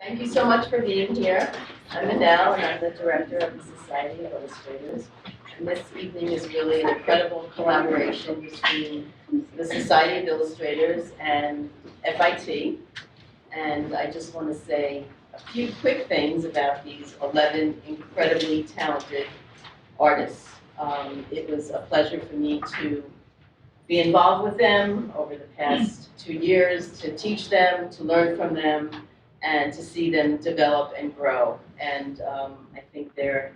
Thank you so much for being here. I'm Adele, and I'm the director of the Society of Illustrators. And this evening is really an incredible collaboration between the Society of Illustrators and FIT. And I just want to say a few quick things about these 11 incredibly talented artists. It was a pleasure for me to be involved with them over the past 2 years, to teach them, to learn from them, and to see them develop and grow. And I think they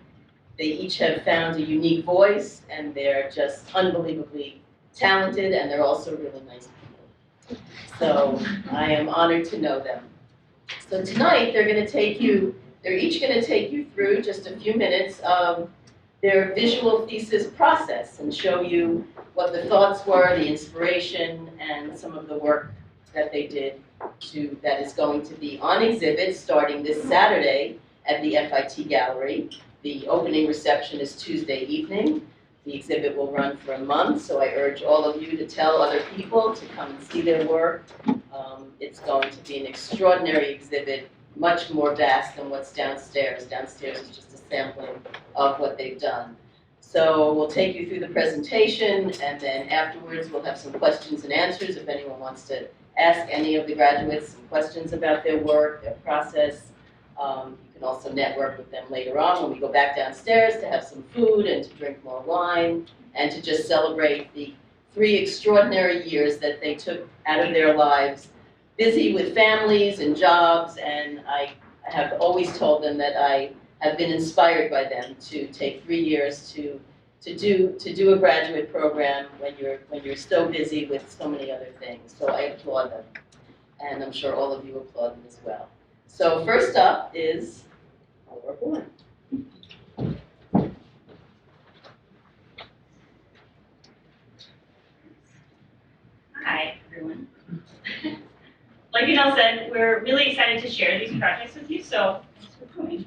each have found a unique voice, and they're just unbelievably talented, and they're also really nice people. So I am honored to know them. So tonight they're each going to take you through just a few minutes of their visual thesis process and show you what the thoughts were, the inspiration, and some of the work that they did that is going to be on exhibit starting this Saturday at the FIT Gallery. The opening reception is Tuesday evening. The exhibit will run for a month, so I urge all of you to tell other people to come and see their work. It's going to be an extraordinary exhibit, much more vast than what's downstairs. Downstairs is just a sampling of what they've done. So we'll take you through the presentation, and then afterwards we'll have some questions and answers if anyone wants to ask any of the graduates some questions about their work, their process. You can also network with them later on when we go back downstairs to have some food and to drink more wine and to just celebrate the 3 extraordinary years that they took out of their lives, busy with families and jobs, and I have always told them that I have been inspired by them to take 3 years to do a graduate program when you're so busy with so many other things. So I applaud them, and I'm sure all of you applaud them as well. So first up is our Boren. Hi, everyone. Like Adele said, we're really excited to share these projects with you, so thanks for coming.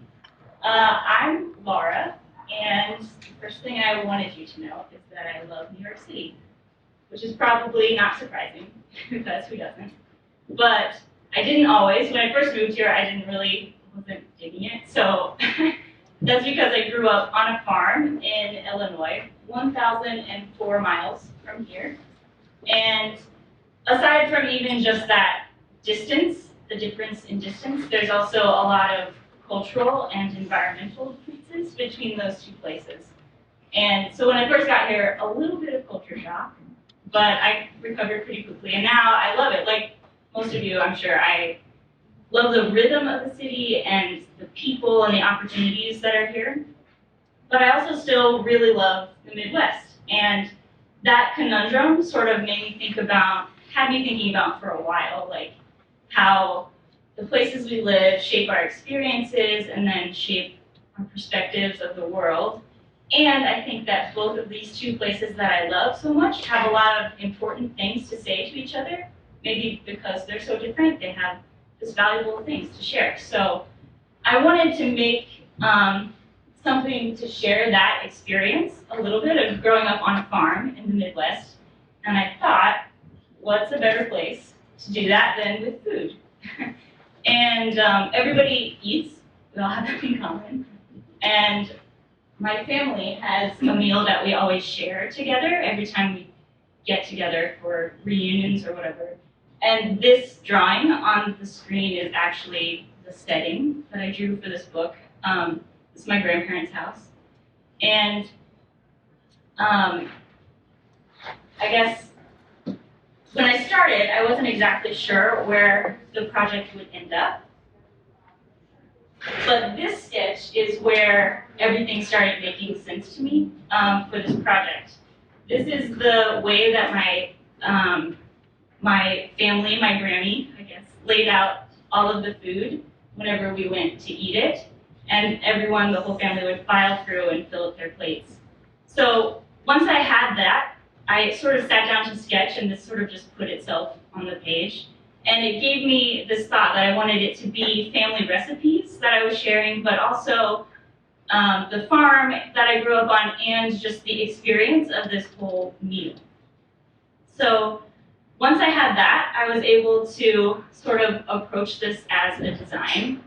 I'm Laura, and the first thing I wanted you to know is that I love New York City, which is probably not surprising, because who doesn't? But I didn't always. When I first moved here, wasn't digging it, so that's because I grew up on a farm in Illinois, 1,004 miles from here, and aside from even just that distance, the difference in distance, there's also a lot of cultural and environmental differences between those two places. And so when I first got here, a little bit of culture shock, but I recovered pretty quickly, and now I love it. Like most of you, I'm sure, I love the rhythm of the city and the people and the opportunities that are here. But I also still really love the Midwest, and that conundrum sort of had me thinking about for a while, like how the places we live shape our experiences and then shape our perspectives of the world. And I think that both of these two places that I love so much have a lot of important things to say to each other. Maybe because they're so different, they have just valuable things to share. So I wanted to make something to share that experience a little bit of growing up on a farm in the Midwest. And I thought, what's a better place to do that than with food? And everybody eats, we all have that in common. And my family has a meal that we always share together every time we get together for reunions or whatever. And this drawing on the screen is actually the setting that I drew for this book. This is my grandparents' house. And I guess when I started, I wasn't exactly sure where the project would end up. But this sketch is where everything started making sense to me for this project. This is the way that my family, my Grammy, I guess, laid out all of the food whenever we went to eat it. And everyone, the whole family, would file through and fill up their plates. So once I had that, I sort of sat down to sketch, and this sort of just put itself on the page. And it gave me this thought that I wanted it to be family recipes that I was sharing, but also the farm that I grew up on and just the experience of this whole meal. So once I had that, I was able to sort of approach this as a design.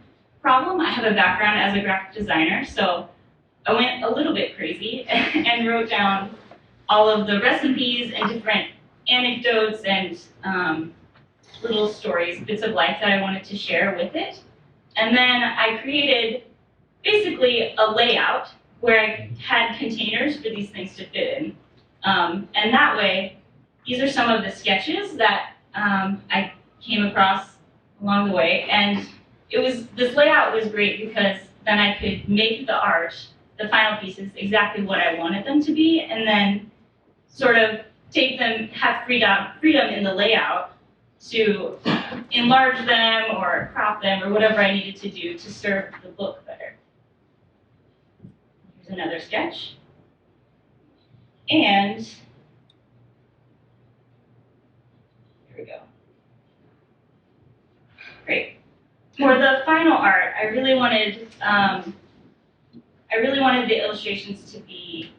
problem. I have a background as a graphic designer, so I went a little bit crazy and wrote down all of the recipes and different anecdotes and little stories, bits of life that I wanted to share with it. And then I created basically a layout where I had containers for these things to fit in. And that way, these are some of the sketches that I came across along the way. And this layout was great because then I could make the art, the final pieces, exactly what I wanted them to be, and then sort of take them, have freedom in the layout to enlarge them or crop them or whatever I needed to do to serve the book better. Here's another sketch. And here we go. Great. For the final art, I really wanted the illustrations to be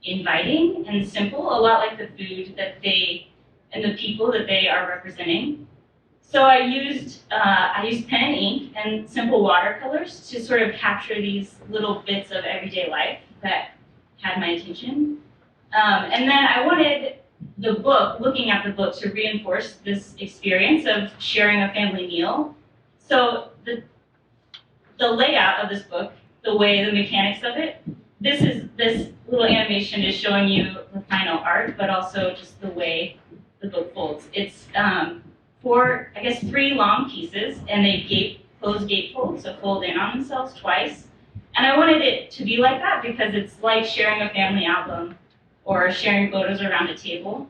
inviting and simple, a lot like the food that they and the people that they are representing. So I used pen and ink and simple watercolors to sort of capture these little bits of everyday life that had my attention. And then I wanted the book, looking at the book, to reinforce this experience of sharing a family meal. So the layout of this book, the way, the mechanics of it, this little animation is showing you the final art, but also just the way the book folds. It's four, I guess 3 long pieces, and they close gatefold, so fold in on themselves twice. And I wanted it to be like that because it's like sharing a family album or sharing photos around a table.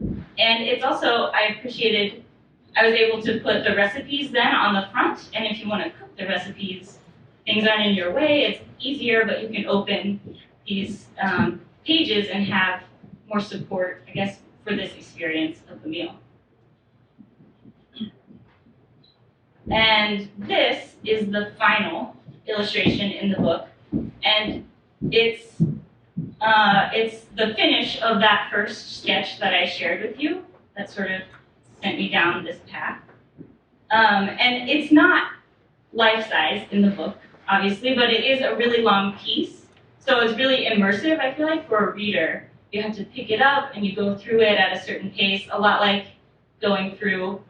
And it's also, I was able to put the recipes then on the front, and if you want to cook the recipes, things aren't in your way, it's easier, but you can open these pages and have more support, I guess, for this experience of the meal. And this is the final illustration in the book, and it's the finish of that first sketch that I shared with you that sort of sent me down this path. And it's not life-size in the book, obviously, but it is a really long piece. So it's really immersive, I feel like, for a reader. You have to pick it up and you go through it at a certain pace, a lot like going through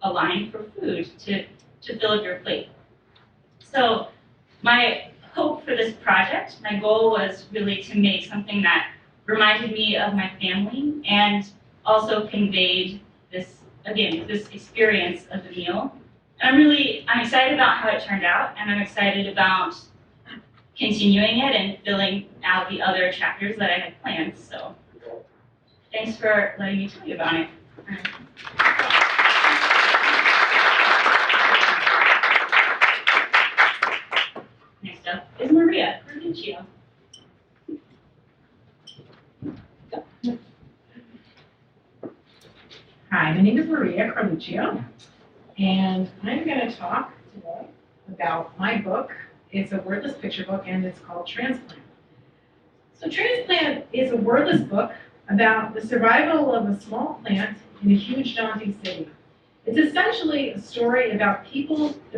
a line for food to fill up your plate. So my hope for this project, my goal was really to make something that reminded me of my family and also conveyed this, again, this experience of the meal. And I'm excited about how it turned out, and I'm excited about continuing it and filling out the other chapters that I had planned. So thanks for letting me tell you about it. Next up is Maria Carluccio. Hi, my name is Maria Carluccio, and I'm going to talk today about my book. It's a wordless picture book, and it's called Transplant. So Transplant is a wordless book about the survival of a small plant in a huge, daunting city. It's essentially a story about the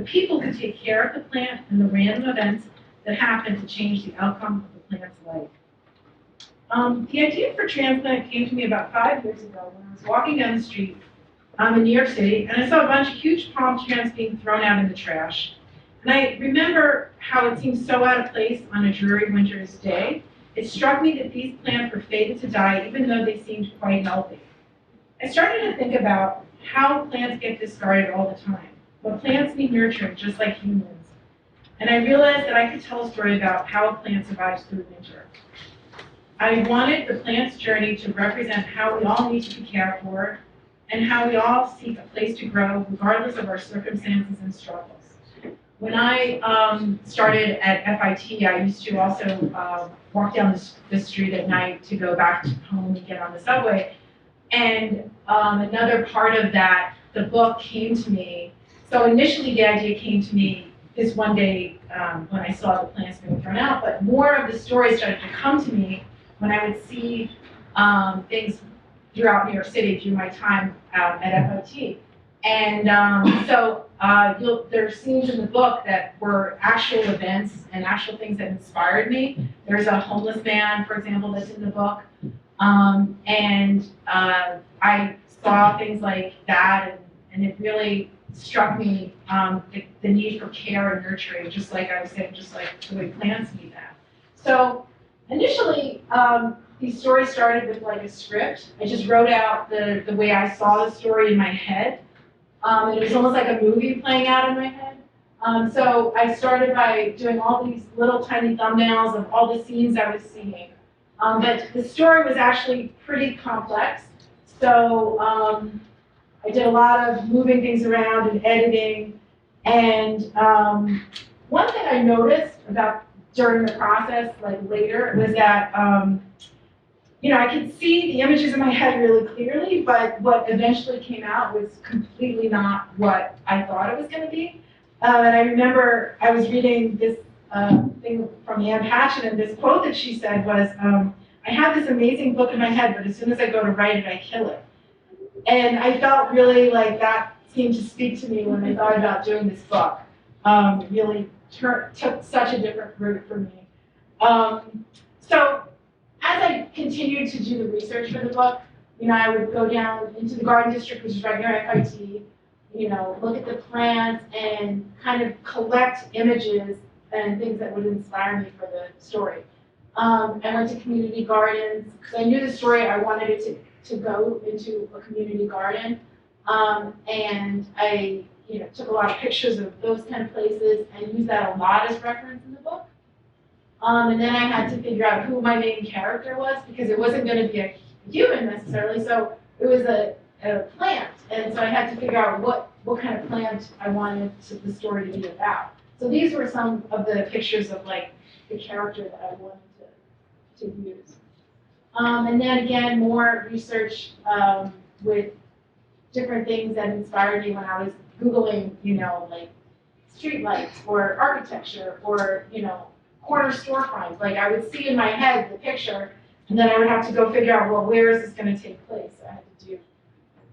people who take care of the plant and the random events that happen to change the outcome of the plant's life. The idea for Transplant came to me about 5 years ago when I was walking down the street in New York City, and I saw a bunch of huge palm trees being thrown out in the trash. And I remember how it seemed so out of place on a dreary winter's day. It struck me that these plants were fated to die even though they seemed quite healthy. I started to think about how plants get discarded all the time, but plants need nurturing just like humans. And I realized that I could tell a story about how a plant survives through winter. I wanted the plant's journey to represent how we all need to be cared for and how we all seek a place to grow regardless of our circumstances and struggles. When I started at FIT, I used to also walk down the street at night to go back home and get on the subway. And another part of that, the book came to me. So initially the idea came to me this one day when I saw the plants being thrown out, but more of the story started to come to me when I would see things throughout New York City through my time at FIT. And there's scenes in the book that were actual events and actual things that inspired me. There's a homeless man, for example, that's in the book. I saw things like that, and it really struck me the need for care and nurturing, just like I was saying, just like the way plants need that. So initially, these stories started with like a script. I just wrote out the way I saw the story in my head. And it was almost like a movie playing out in my head. So I started by doing all these little tiny thumbnails of all the scenes I was seeing. But the story was actually pretty complex. So I did a lot of moving things around and editing. And one thing I noticed about during the process, like later, was that I could see the images in my head really clearly, but what eventually came out was completely not what I thought it was going to be. And I remember I was reading this thing from Anne Patchen, and this quote that she said was, I have this amazing book in my head, but as soon as I go to write it, I kill it. And I felt really like that seemed to speak to me when I thought about doing this book. It really took such a different route for me. So as I continued to do the research for the book, I would go down into the Garden District, which is right near FIT, look at the plants and kind of collect images and things that would inspire me for the story. I went to community gardens, because I knew the story, I wanted it to go into a community garden. And I took a lot of pictures of those kind of places and used that a lot as reference in the book. And then I had to figure out who my main character was, because it wasn't going to be a human necessarily, so it was a plant. And so I had to figure out what kind of plant I wanted the story to be about. So these were some of the pictures of like the character that I wanted to use. And then again, more research with different things that inspired me when I was Googling, like streetlights or architecture or, corner storefronts. Like I would see in my head the picture, and then I would have to go figure out, well, where is this going to take place? So I had to do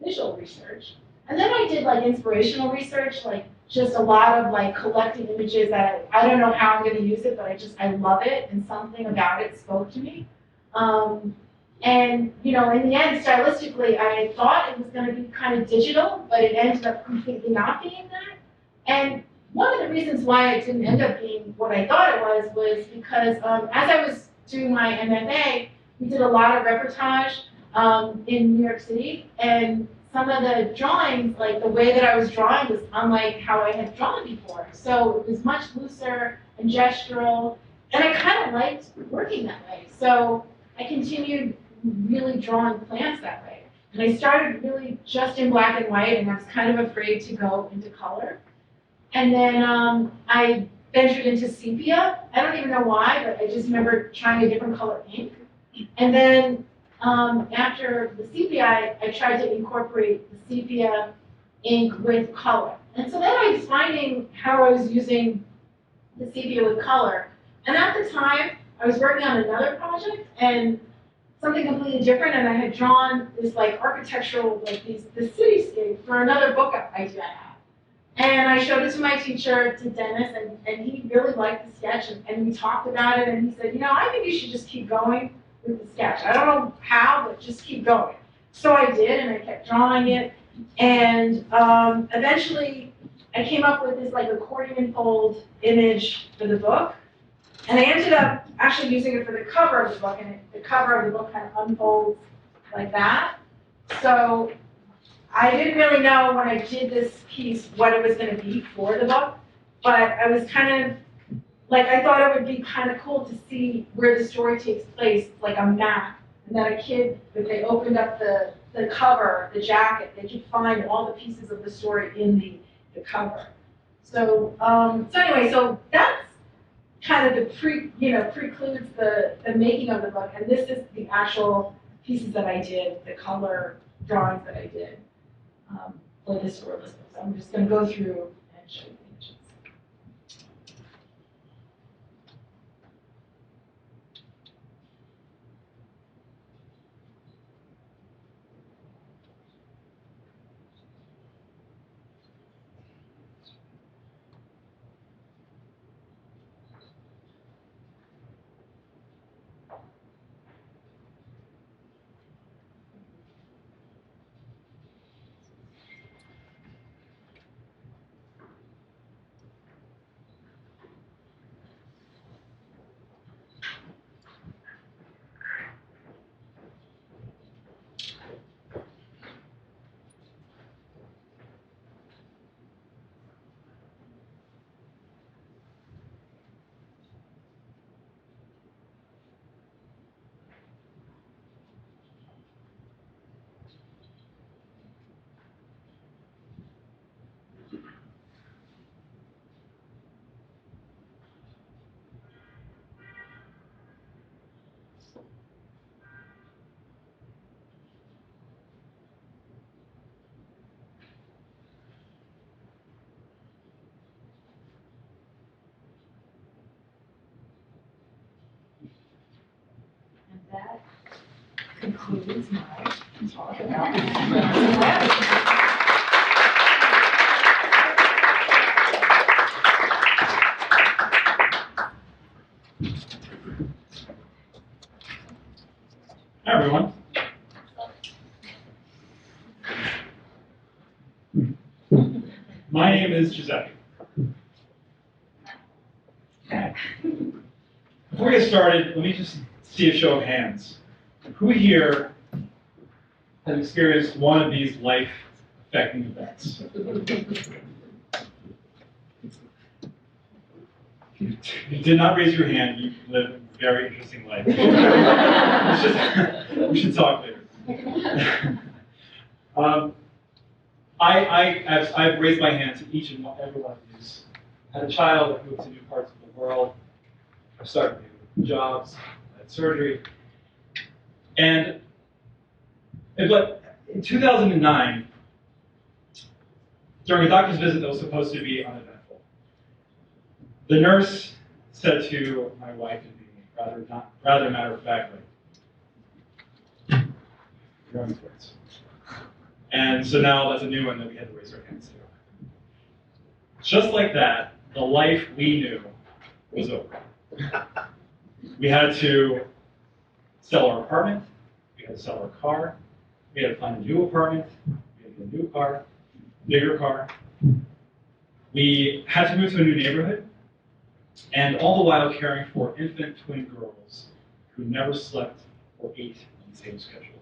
visual research. And then I did like inspirational research, like just a lot of like collecting images that I don't know how I'm going to use it, but I love it, and something about it spoke to me. And in the end, stylistically, I thought it was going to be kind of digital, but it ended up completely not being that. And one of the reasons why it didn't end up being what I thought it was because as I was doing my MFA, we did a lot of reportage in New York City, and some of the drawings, like the way that I was drawing was unlike how I had drawn before. So it was much looser and gestural, and I kind of liked working that way. So I continued really drawing plants that way. And I started really just in black and white, and I was kind of afraid to go into color. And then I ventured into sepia. I don't even know why, but I just remember trying a different color ink. And then after the sepia, I tried to incorporate the sepia ink with color. And so then I was finding how I was using the sepia with color. And at the time, I was working on another project, and something completely different, and I had drawn this like architectural, like this cityscape for another book idea I had. And I showed it to my teacher, to Dennis, and he really liked the sketch, and we talked about it, and he said, I think you should just keep going with the sketch. I don't know how, but just keep going. So I did, and I kept drawing it, and eventually I came up with this like accordion fold image for the book, and I ended up actually using it for the cover of the book, and the cover of the book kind of unfolds like that. So I didn't really know when I did this piece what it was going to be for the book, but I was kind of, like I thought it would be kind of cool to see where the story takes place, like a map, and that a kid, if they opened up the cover, the jacket, they could find all the pieces of the story in the cover. So, anyway, so that's kind of the precludes the making of the book, and this is the actual pieces that I did, the color drawings that I did for this wordless book. So I'm just going to go through and show you the images. that concludes my talk about Hi, everyone. My name is Giuseppe. Before we get started, let me just see a show of hands. Who here has experienced one of these life-affecting events? You did not raise your hand. You live a very interesting life. We should talk later. I've raised my hand to each and every one of these. I had a child, I moved to new parts of the world. I started new jobs, I had surgery. But in 2009, during a doctor's visit that was supposed to be uneventful, the nurse said to my wife and me, rather matter-of-factly, "You're on twins." And so now that's a new one that we had to raise our hands to. Just like that, the life we knew was over. We had to sell our apartment, we had to sell our car, we had to find a new apartment, we had to get a new car, bigger car. We had to move to a new neighborhood, and all the while caring for infant twin girls who never slept or ate on the same schedule.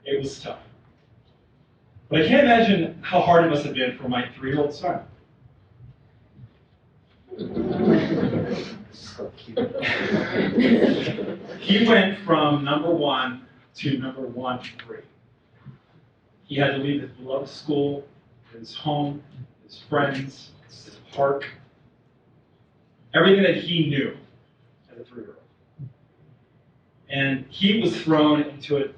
It was tough. But I can't imagine how hard it must have been for my 3-year-old son. He went from #1 to #103. He had to leave his beloved school, his home, his friends, his park, everything that he knew as a 3-year-old. And he was thrown into a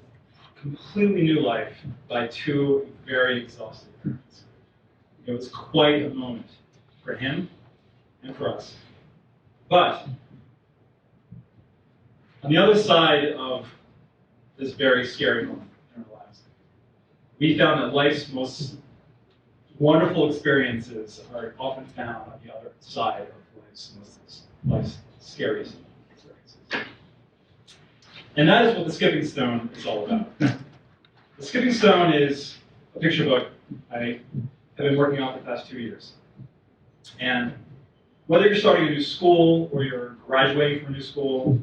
completely new life by 2 very exhausted parents. It was quite a moment for him and for us. But on the other side of this very scary moment in our lives, we found that life's most wonderful experiences are often found on the other side of life's scariest experiences. And that is what the Skipping Stone is all about. The Skipping Stone is a picture book I have been working on for the past 2 years. And whether you're starting a new school, or you're graduating from a new school,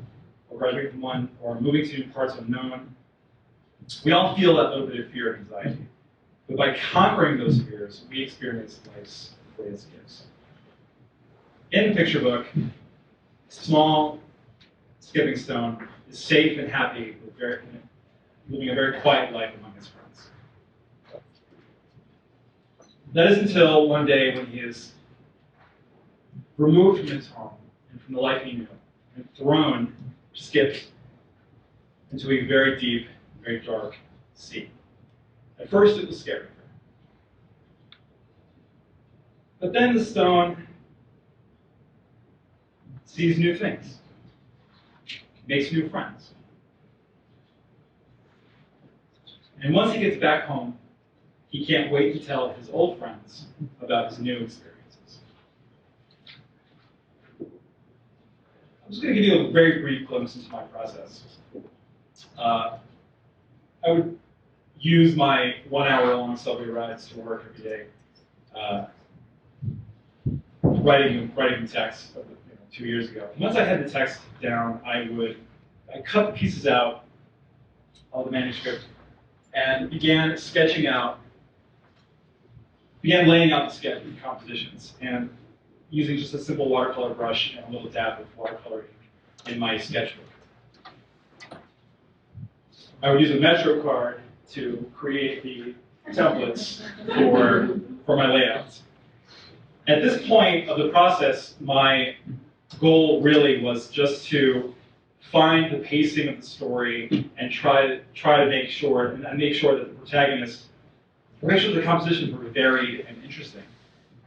or graduating from one, or moving to new parts unknown, we all feel that little bit of fear and anxiety. But by conquering those fears, we experience life's greatest gifts. In the picture book, small Skipping Stone is safe and happy, living a very quiet life among his friends. That is until one day when he is removed from his home and from the life he knew, and skipped into a very deep, very dark sea. At first it was scary. But then the stone sees new things, makes new friends. And once he gets back home, he can't wait to tell his old friends about his new experiences. I'm just going to give you a very brief glimpse into my process. I would use my 1-hour-long subway rides to work every day, writing the text 2 years ago. Once I had the text down, I cut the pieces out of the manuscript and began laying out the sketch and compositions, and using just a simple watercolor brush and a little dab of watercolor ink in my sketchbook. I would use a Metro card to create the templates for my layouts. At this point of the process, my goal really was just to find the pacing of the story and try to make sure that the protagonists, make sure the compositions were varied and interesting.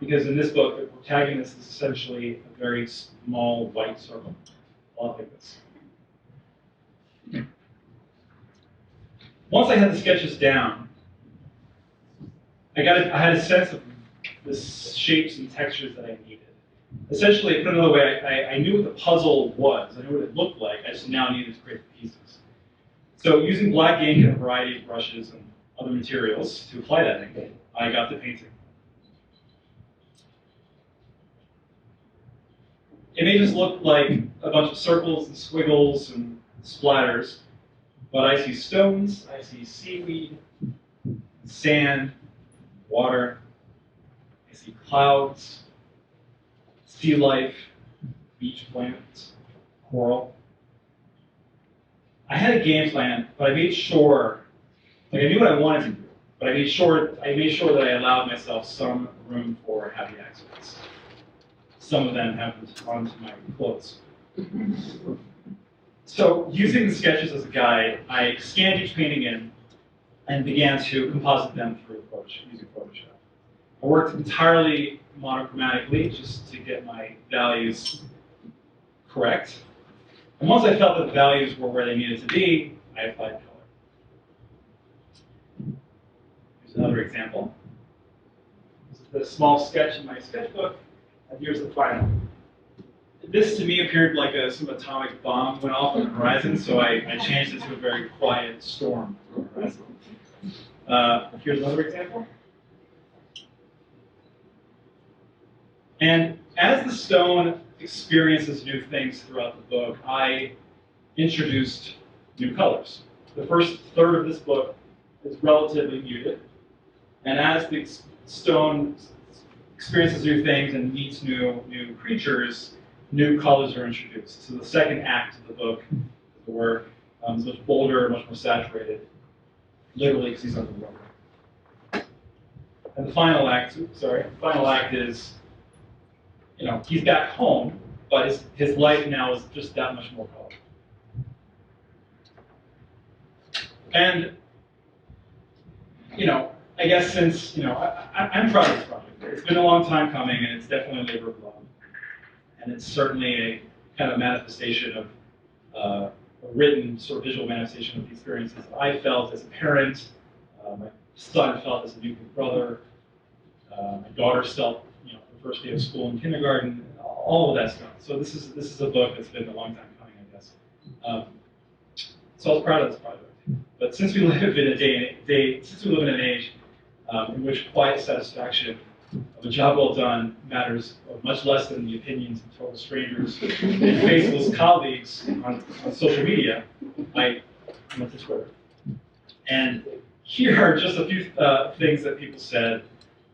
Because in this book, the protagonist is essentially a very small white circle, a lot like this. Once I had the sketches down, I had a sense of the shapes and textures that I needed. Essentially, put another way, I knew what the puzzle was. I knew what it looked like. I just now needed to create the pieces. So using black ink and a variety of brushes and other materials to apply that ink, I got the painting. It may just look like a bunch of circles and squiggles and splatters, but I see stones, I see seaweed, sand, water, I see clouds, sea life, beach plants, coral. I had a game plan, but I made sure, like I knew what I wanted to do, but I made sure that I allowed myself some room for happy accidents. Some of them happened onto my clothes. So using the sketches as a guide, I scanned each painting in and began to composite them through using Photoshop. I worked entirely monochromatically just to get my values correct. And once I felt that the values were where they needed to be, I applied color. Here's another example. This is the small sketch in my sketchbook, and here's the final. This to me appeared like some atomic bomb went off on the horizon, so I changed it to a very quiet storm on the horizon. Here's another example. And as the stone experiences new things throughout the book, I introduced new colors. The first third of this book is relatively muted, and as the stone experiences new things and meets new creatures, new colors are introduced. So the second act of the book, the work, is much bolder, much more saturated, literally because he's under the water. And the final act is, he's back home, but his life now is just that much more colorful. And, I guess since, I'm proud of this project. It's been a long time coming, and it's definitely a labor of love. And it's certainly a kind of manifestation of, a written sort of visual manifestation of the experiences that I felt as a parent, my son felt as a new brother, my daughter felt, the first day of school and kindergarten, all of that stuff. So this is a book that's been a long time coming, I guess. So I was proud of this project. But since we live in an age in which quiet satisfaction of a job well done matters much less than the opinions of total strangers and faceless colleagues on social media, I went to Twitter. And here are just a few things that people said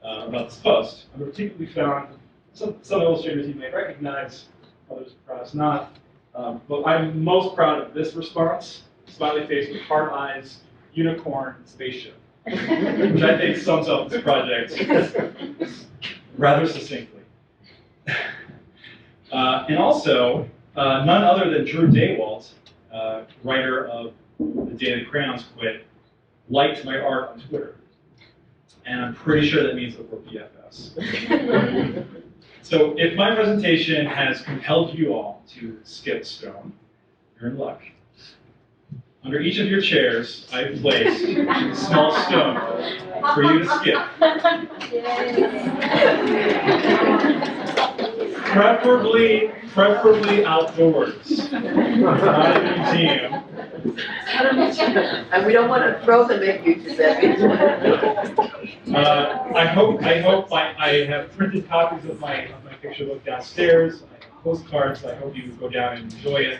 about this post. I particularly found some illustrators you may recognize, others perhaps not. But I'm most proud of this response: smiley face with heart eyes, unicorn, spaceship, which I think sums up this project rather succinctly. And also, none other than Drew Daywalt, writer of The Day the Crayons Quit, liked my art on Twitter. And I'm pretty sure that means that we're BFFs. So if my presentation has compelled you all to skip stone, you're in luck. Under each of your chairs, I've placed a small stone for you to skip. Preferably outdoors, not in a museum. And we don't want to throw them at you, Giuseppe. I hope I have printed copies of my picture book downstairs. I have postcards. I hope you go down and enjoy it.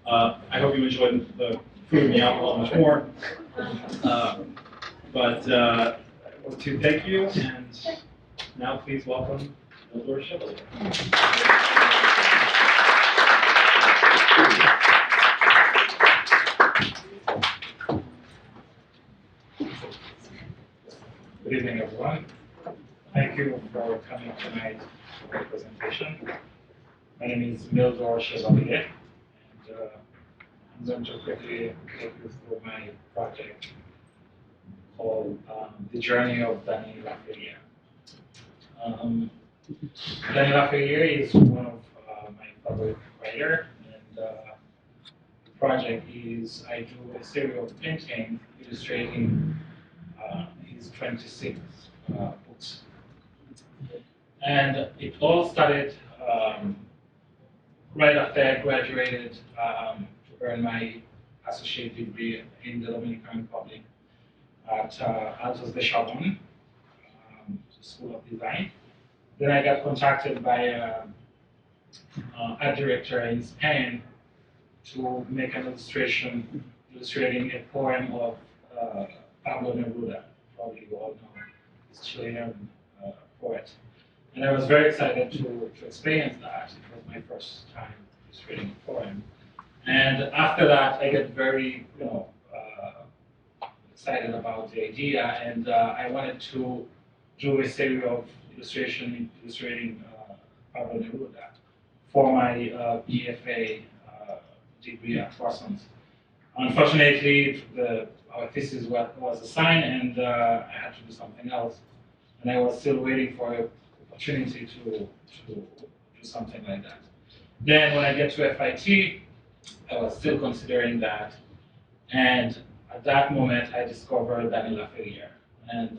I hope you enjoy the food and the alcohol much more. But I want to thank you, and now please welcome Mildor Chevalier. Good evening, everyone. Thank you for coming tonight for my presentation. My name is Mildor Chevalier, and I'm going to quickly take you through my project called The Journey of Daniel Lafayette. Daniel Lafayette is one of my favorite writers, and the project is I do a series of paintings illustrating his 26 books. And it all started right after I graduated to earn my associate degree in the Dominican Republic at Altos de Sharon, School of Design. Then I got contacted by a director in Spain to make an illustration illustrating a poem of Pablo Neruda, probably you all know, this Chilean poet. And I was very excited to experience that. It was my first time illustrating a poem. And after that, I get very, excited about the idea, and I wanted to do a series of illustrating Pablo Neruda for my BFA degree at Parsons. Unfortunately, our thesis was assigned, and I had to do something else. And I was still waiting for an opportunity to do something like that. Then when I get to FIT, I was still considering that. And at that moment, I discovered Daniel Lafayette. And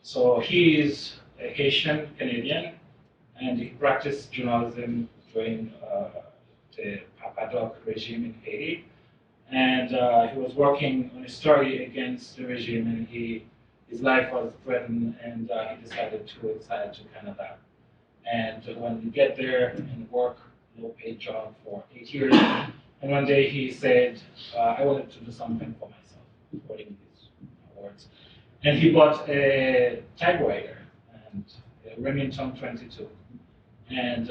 so he is a Haitian Canadian, and he practiced journalism during the Papadoc regime in Haiti. And he was working on a story against the regime, and his life was threatened, and he decided to exile to Canada. And when you get there and work low-paid job for 8 years, and one day he said, I wanted to do something for myself, according to his words. And he bought a typewriter and a Remington 22. And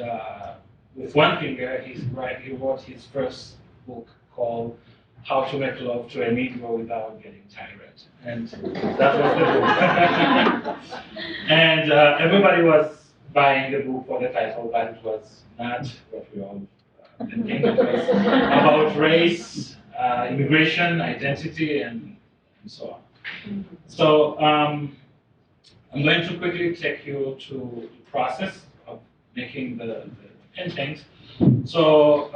with one finger, he wrote his first book called How to Make Love to a Negro Without Getting Tired. And that was the book. And everybody was buying the book for the title, but it was not what we all thinking. It was about race, immigration, identity, and so on. So I'm going to quickly take you to the process of making the paintings. So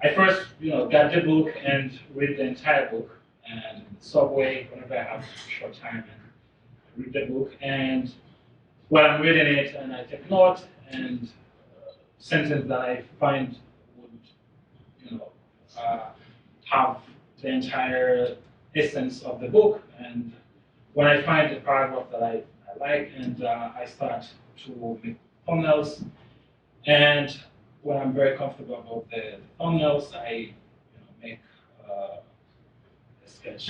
I first, got the book and read the entire book, and subway whenever I have short time, and read the book. And while I'm reading it, and I take note, and sentence that I find would, have the entire essence of the book. And when I find a paragraph that I like, and I start to make thumbnails. And when I'm very comfortable about the thumbnails, I make a sketch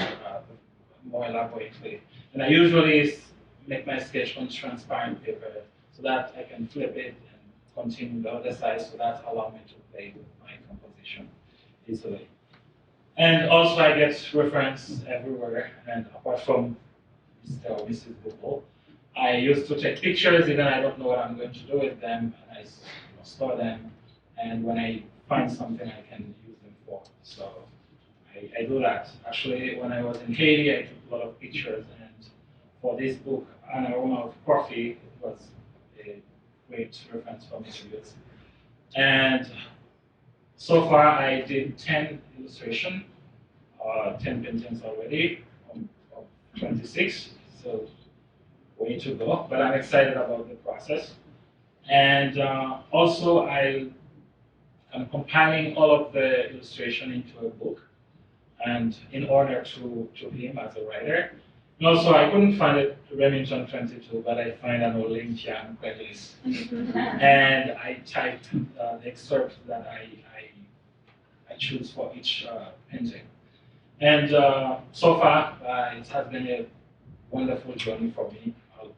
more elaborately. And I usually make my sketch on transparent paper so that I can flip it and continue the other side, so that allows me to play with my composition easily. And also I get reference everywhere, and apart from Mr. or Mrs. Google, I used to take pictures even I don't know what I'm going to do with them, and I store them, and when I find something I can use them for. So I do that. Actually, when I was in Haiti, I took a lot of pictures, and for this book, An Aroma of Coffee, it was a great reference for me to use. And so far, I did 10 illustrations, 10 paintings already, of 26, so way to go, but I'm excited about the process. And also, I'm compiling all of the illustration into a book, and in order to him as a writer. And also, I couldn't find it Remington 22, but I find an Olympia on Craigslist. And I typed the excerpt that I choose for each painting. And so far, it has been a wonderful journey for me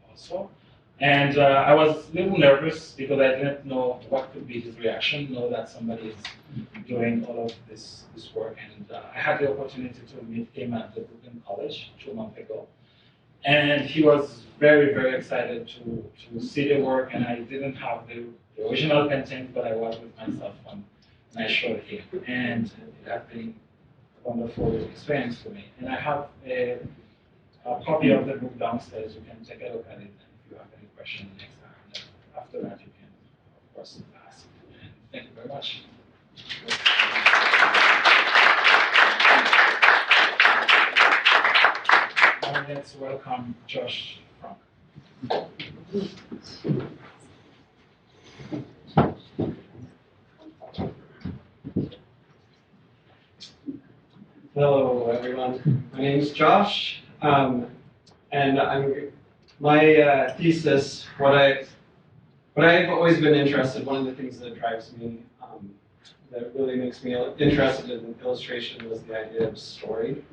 also. And I was a little nervous because I didn't know what could be his reaction, know that somebody is doing all of this work. And I had the opportunity to meet him at the Bookends College 2 months ago. And he was very, very excited to see the work. And I didn't have the original painting, but I was with myself and I showed him. And it has been a wonderful experience for me. And I have a copy of the book downstairs. You can take a look at it. If you have any questions next time, and after that you can, of course, ask. And thank you very much. let's welcome Josh Fronk. Hello, everyone. My name is Josh, and my thesis. What I've always been interested. One of the things that drives me, that really makes me interested in illustration, was the idea of story.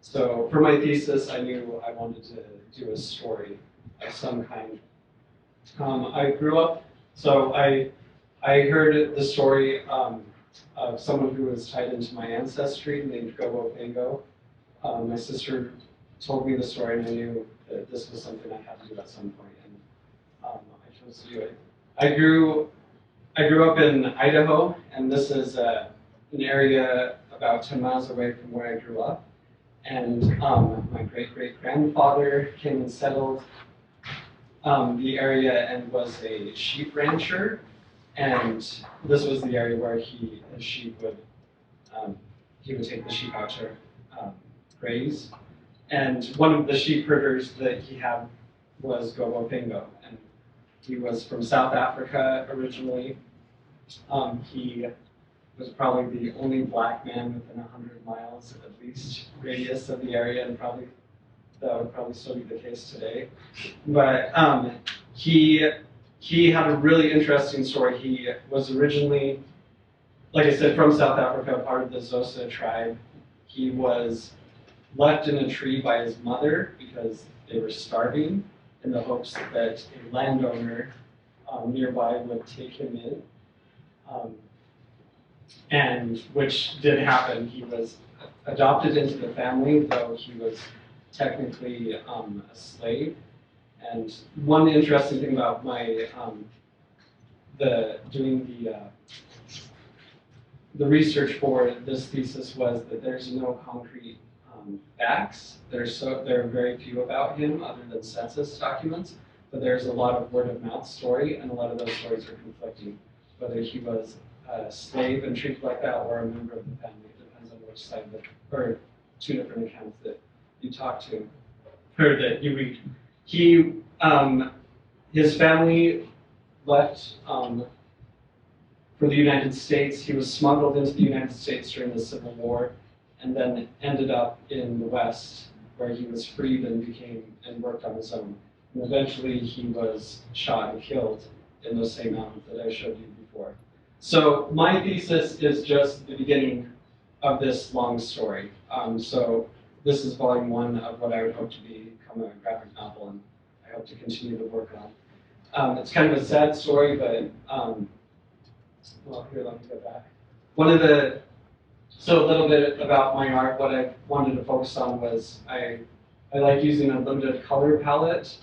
So for my thesis, I knew I wanted to do a story of some kind. I grew up, so I heard the story of someone who was tied into my ancestry named Gobo Bingo. My sister told me the story, and I knew that this was something I had to do at some point, and I chose to do it. I grew up in Idaho, and this is an area about 10 miles away from where I grew up. And my great-great-grandfather came and settled the area and was a sheep rancher. And this was the area where he would take the sheep out to graze. And one of the sheep herders that he had was Gobo Bingo, and he was from South Africa originally. He was probably the only black man within 100 miles at least radius of the area, and that would probably still be the case today. But he had a really interesting story. He was originally, like I said, from South Africa, part of the Xhosa tribe. He was left in a tree by his mother because they were starving, in the hopes that a landowner nearby would take him in. And which did happen. He was adopted into the family, though he was technically a slave. And one interesting thing about my the research for this thesis was that there's no concrete facts. There are very few about him other than census documents, but there's a lot of word of mouth story, and a lot of those stories are conflicting. Whether he was a slave and treated like that or a member of the family, it depends on which side or two different accounts that you talk to, or that you read. His family left for the United States. He was smuggled into the United States during the Civil War, and then ended up in the West, where he was freed and worked on his own. And eventually he was shot and killed in those same mountains that I showed you before. So my thesis is just the beginning of this long story. So this is volume 1 of what I would hope to become a graphic novel, and I hope to continue to work on. It's kind of a sad story, but well, here, let me go back. So a little bit about my art. What I wanted to focus on was I like using a limited color palette,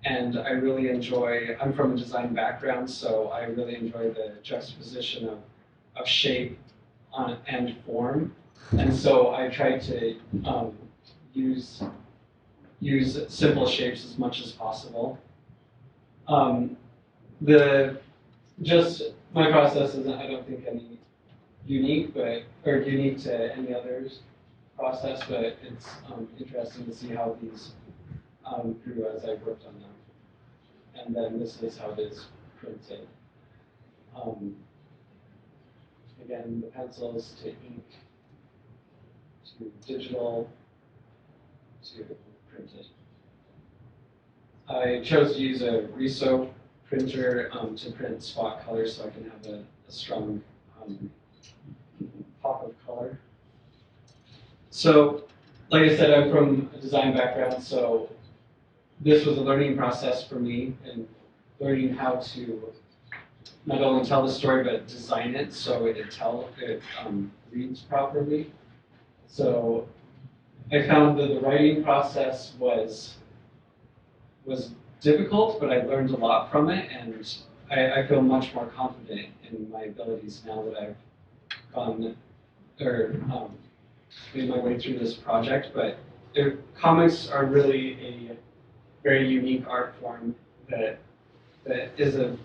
and I really enjoy, I'm from a design background, so I really enjoy the juxtaposition of shape and form. And so I try to use simple shapes as much as possible. My process isn't, I don't think, any unique to any other's process, but it's interesting to see how these grew as I worked on them. And then this is how it is printed. Again, the pencils to ink, to digital, to printed. I chose to use a Riso printer to print spot colors so I can have a strong pop of color. So, like I said, I'm from a design background, so this was a learning process for me, and learning how to not only tell the story but design it so it reads properly. So I found that the writing process was difficult, but I learned a lot from it, and I feel much more confident in my abilities now that I've made my way through this project. But comics are really a very unique art form that is a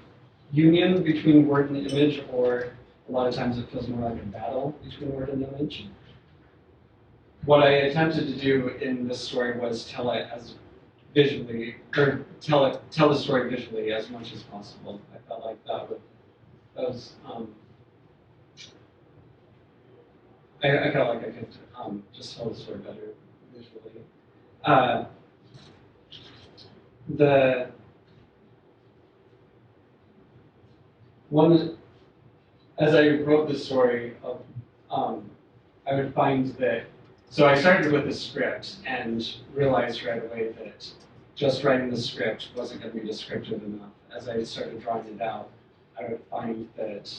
union between word and image, or a lot of times it feels more like a battle between word and image. What I attempted to do in this story was tell it as visually, or tell the story visually as much as possible. I felt like that was I felt like I could just tell the story better visually. The one, as I wrote the story of, I would find that, so I started with the script and realized right away that just writing the script wasn't going to be descriptive enough. As I started drawing it out, I would find that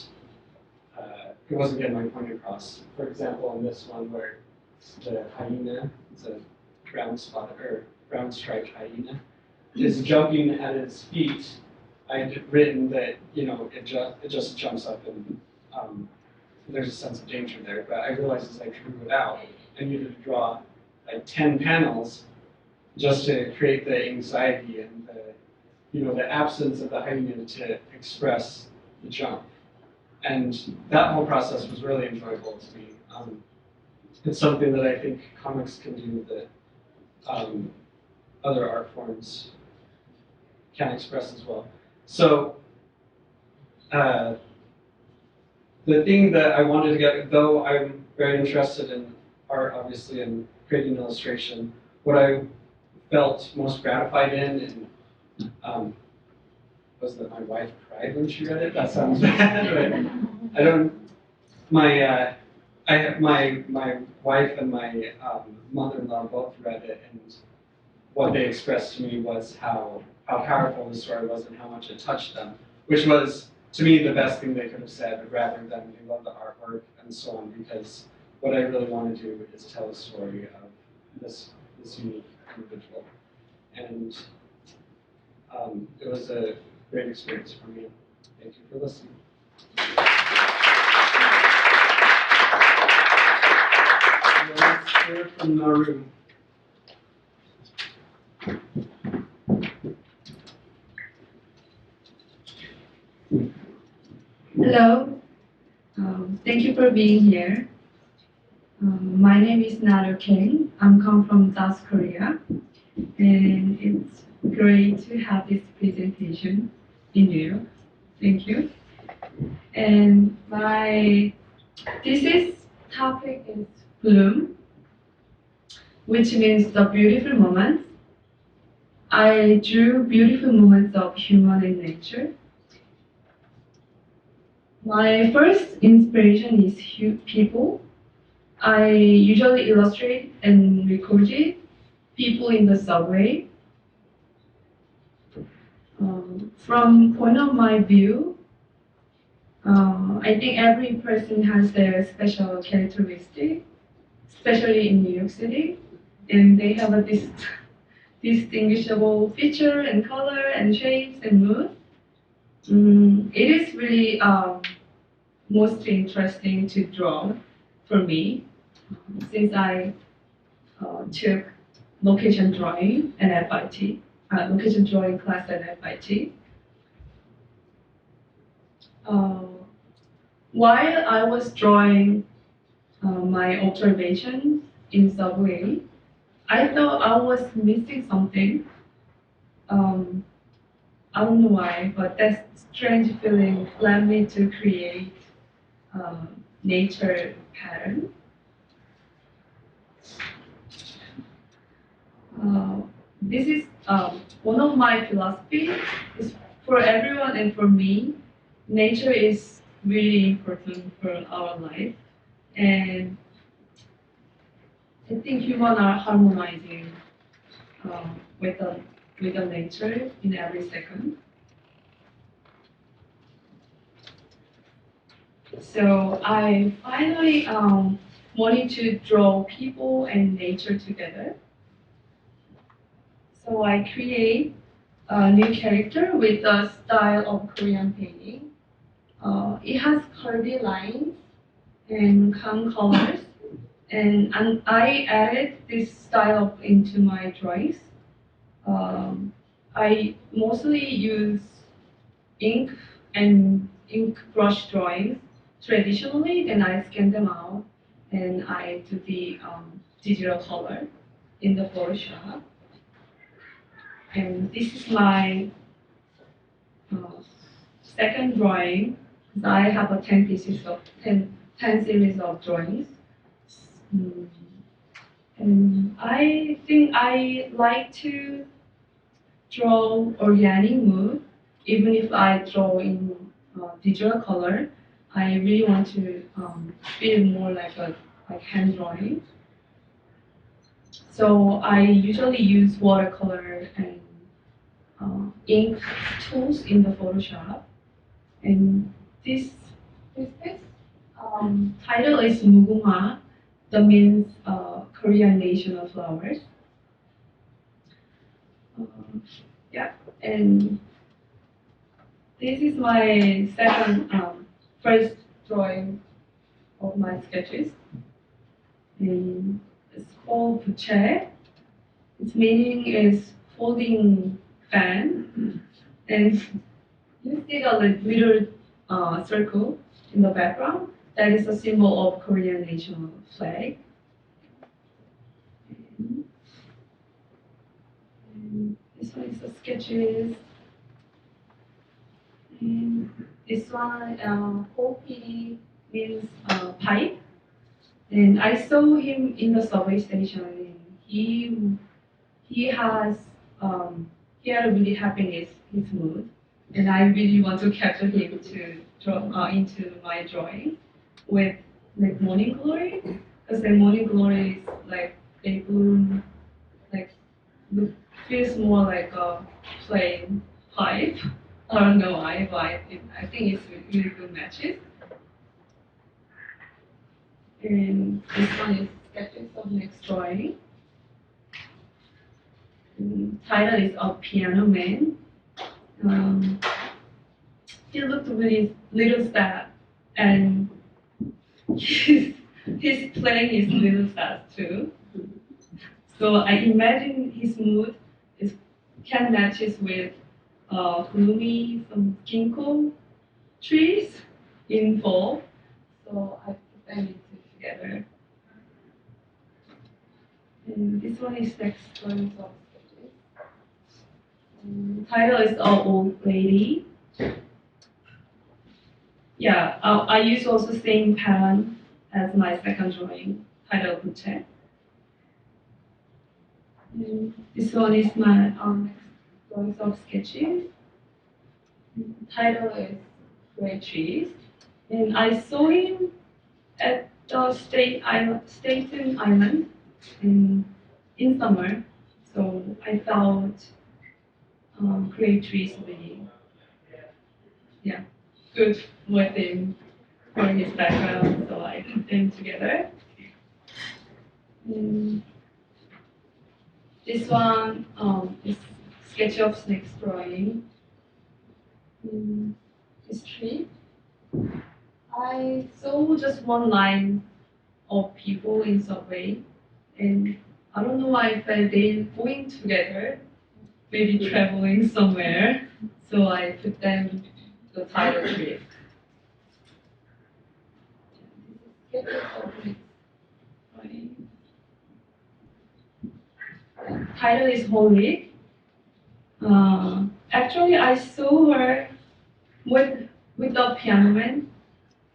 it wasn't getting my point across. For example, in this one where the hyena, it's a brown spotted or brown striped hyena, is jumping at its feet. I had written that, you know, it just jumps up and there's a sense of danger there. But I realized as I drew it out, I needed to draw like 10 panels just to create the anxiety and the absence of the hyena to express the jump. And that whole process was really enjoyable to me. It's something that I think comics can do that other art forms can express as well. So the thing that I wanted to get, though I'm very interested in art, obviously, and creating illustration, what I felt most gratified in and was that my wife cried when she read it. That sounds bad, but I don't. My wife and my mother-in-law both read it, and what they expressed to me was how powerful the story was and how much it touched them, which was to me the best thing they could have said, rather than they love the artwork and so on. Because what I really want to do is tell a story of this unique individual, and it was a great experience for me. Thank you for listening. Let's hear from Naru. Hello, thank you for being here. My name is Naru Kang. I'm come from South Korea, and it's great to have this presentation in New York. Thank you. And my thesis topic is bloom, which means the beautiful moments. I drew beautiful moments of human and nature. My first inspiration is people. I usually illustrate and record it, people in the subway. From point of my view, I think every person has their special characteristic, especially in New York City, and they have a distinguishable feature and color and shapes and mood. It is really most interesting to draw for me, since I took location drawing and FIT, location drawing class at FIT. While I was drawing my observations in subway, I thought I was missing something. I don't know why, but that strange feeling led me to create nature pattern. This is one of my philosophies. Is for everyone and for me, nature is really important for our life, and I think humans are harmonizing with the nature in every second. So I finally wanted to draw people and nature together. So I create a new character with the style of Korean painting. It has curvy lines and calm colors, and I added this style into my drawings. I mostly use ink and ink brush drawings traditionally, then I scan them out and I do the digital color in the Photoshop. And this is my second drawing. I have a 10 pieces of 10 series of drawings. And I think I like to draw organic mood, even if I draw in digital color. I really want to feel more like hand drawing. So I usually use watercolor and ink tools in the Photoshop. And this title is Mugunga, that means Korean national flowers. Yeah, and this is my first drawing of my sketches. And it's called Buche. Its meaning is folding fan. And you see the little circle in the background. That is a symbol of Korean national flag. And this one is the sketches. And this one, Volpe means pipe. And I saw him in the subway station. And he had a really happiness, his mood. And I really want to capture him to draw into my drawing with like morning glory, because the morning glory is like they bloom, like feels more like a plain pipe. I don't know why, but I think it's really good matches. And this one is sketches of next drawing. And title is A Piano Man. He looked really little sad, and he's playing his little sad too. So I imagine his mood can matches with gloomy some ginkgo trees in fall. So I put them together. And this one is next drawing of sketches. Title is An Old Lady. Yeah, I use also same pattern as my second drawing, title Buche. This one is my next drawings of sketches. Title is Great Trees. And I saw him at the Staten Island in summer. So I felt great trees really, yeah, good with him for his background, so I put them together. This one is sketch of next drawing. This tree. I saw just one line of people in subway, and I don't know why I felt they're going together, maybe traveling somewhere. So I put them the title tree. Title is Holy. Actually, I saw her with the piano man,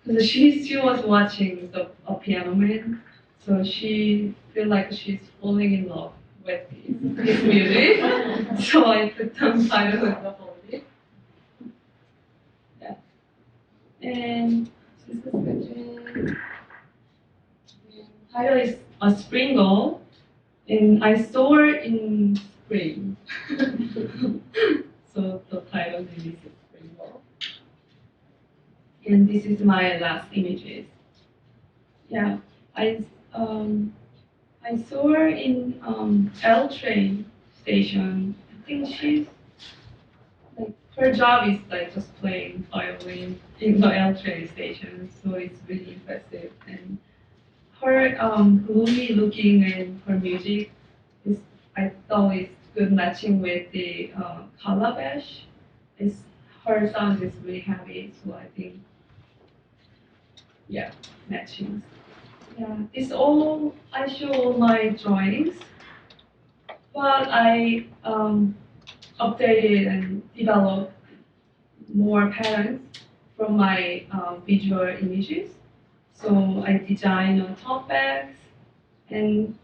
because she was watching a piano man, so she feel like she's falling in love with his music. So I put the title of the Holy. Yeah. And this is the title is A Spring Girl, and I saw her in spring. So the title name is Spring Girl. And this is my last images. Yeah, I saw her in L train station. I think she's like her job is like just playing violin in the L train station, so it's really impressive. And her gloomy looking and her music is, I thought, it's good matching with the calabash. Her sound is really heavy, so I think, yeah, matching. Yeah, it's all, I show all my drawings, but I updated and developed more patterns from my visual images. So I designed tote bags and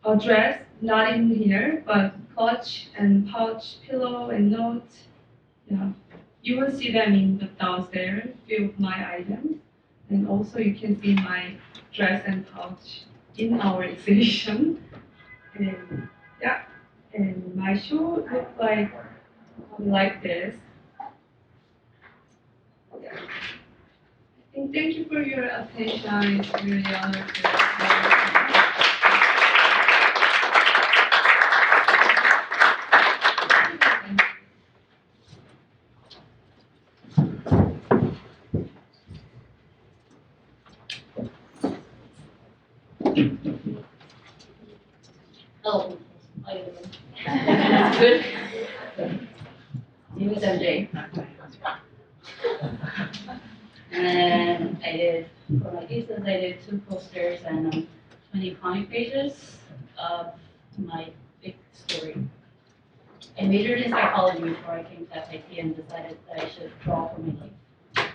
a dress, not in here, but clutch and pouch, pillow and notes. Yeah. You will see them in the downstairs, few of my items. And also you can see my dress and pouch in our exhibition. And yeah, and my shoe look like this. Yeah. I think thank you for your attention. It's really honored to Oh, good. Name is MJ. And I did, for my thesis, I did 2 posters and 20 comic pages of my big story. I majored in psychology before I came to FIT and decided that I should draw for my life.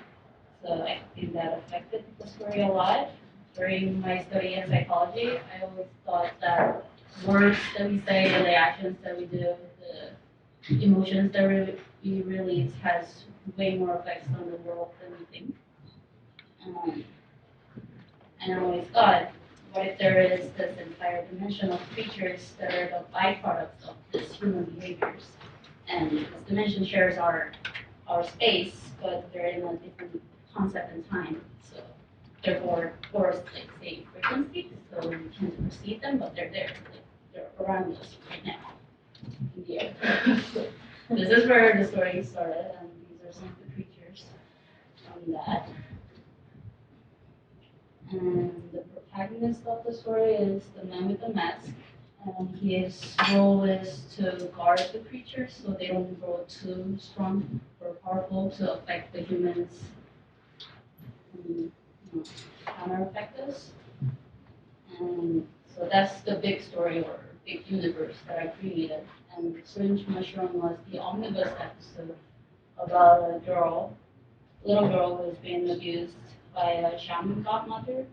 So I think that affected the story a lot. During my study in psychology, I always thought that words that we say and the actions that we do, the emotions that we release has way more effects on the world than we think. And I always thought, what if there is this entire dimension of creatures that are the byproducts of this human behaviors? And this dimension shares our space, but they're in a different concept and time. So therefore, force, like say frequency, so we can't perceive them, but they're there. Like, they're around us right now in the air. This is where the story started, and these are some of the creatures from that. And the protagonist of the story is the man with the mask, and his role is to guard the creatures so they don't grow too strong or powerful to affect the humans and counter affect us. And so that's the big story or big universe that I created. And Syringe Mushroom was the omnibus episode about a little girl who was being abused by a shaman godmother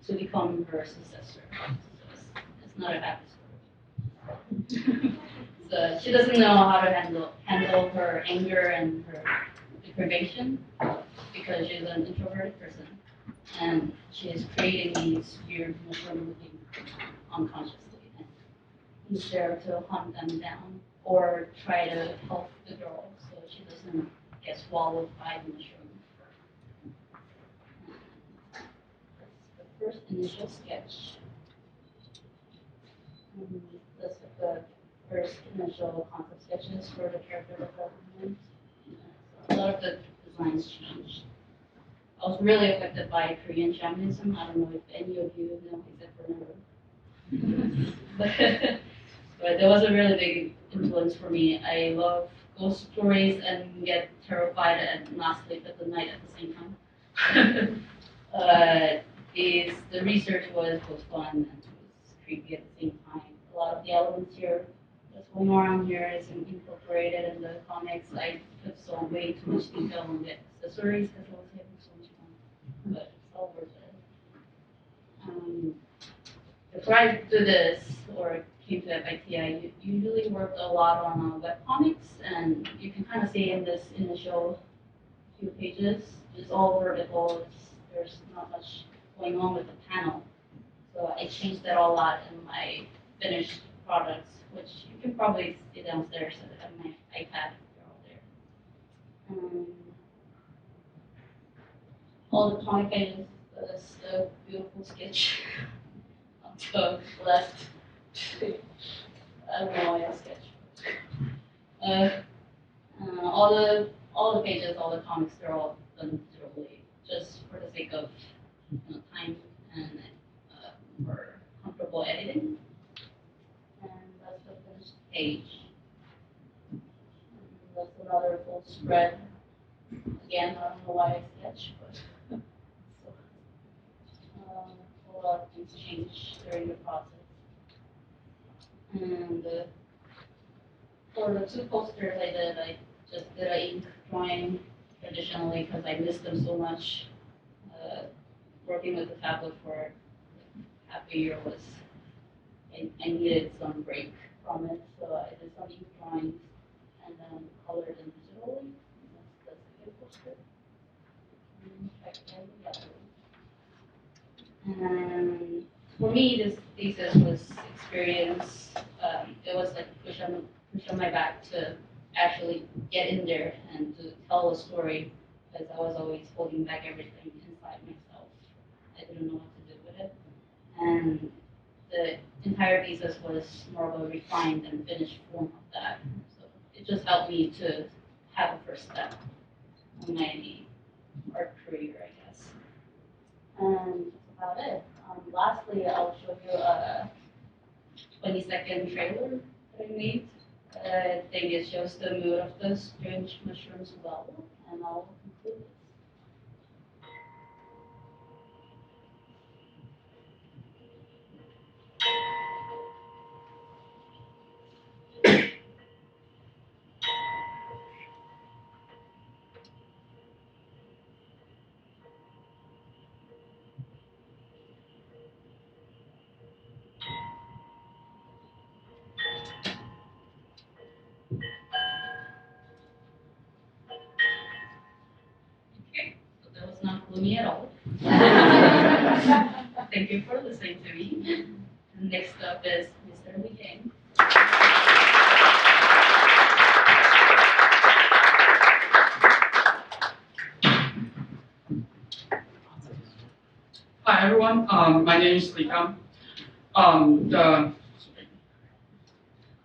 to become her successor. So it's not a happy story. So she doesn't know how to handle her anger and her deprivation because she's an introverted person. And she is creating these weird mushroom looking unconsciously. And he's there to hunt them down or try to help the girl so she doesn't get swallowed by the mushroom. That's the first initial sketch. And that's the first initial concept sketches for the character development. So a lot of the designs changed. I was really affected by Korean shamanism. I don't know if any of you know except for Naru. but that was a really big influence for me. I love ghost stories and get terrified and not sleep at the night at the same time. The research was fun and it was creepy at the same time. A lot of the elements here that's going around here is incorporated in the comics. I put so way too much detail on the accessories because I was having so much fun, but it's all worth it. Before I do this or came to FIT, I usually worked a lot on webcomics, and you can kind of see in this initial few pages, it's all vertical. There's not much going on with the panel. So I changed that a lot in my finished products, which you can probably see downstairs at my iPad. They're all there. All the comic pages, that's a beautiful sketch on the left. I don't know why I sketch. All the pages, all the comics, they're all done digitally, just for the sake of time and for comfortable editing. And that's the finished page. And that's another full spread. Again, I don't know why I sketch, but a lot of things change during the process. And For the two posters I just did an ink drawing traditionally because I missed them so much. Working with the tablet for half a year was, I needed some break from it, so I did some ink drawings and then colored them digitally. That's the second poster. And for me, this thesis was experience. It was like a push on my back to actually get in there and to tell a story, because I was always holding back everything inside myself. I didn't know what to do with it. And the entire thesis was more of a refined and finished form of that. So it just helped me to have a first step on my art career, I guess. And that's about it. Lastly, I'll show you a 20-second trailer that I made. I think it shows the mood of the strange mushrooms well, and I'll conclude this. Okay, so that was not gloomy at all. Thank you for listening to me. And next up is Mr. Ligang. Hi everyone, my name is Ligang.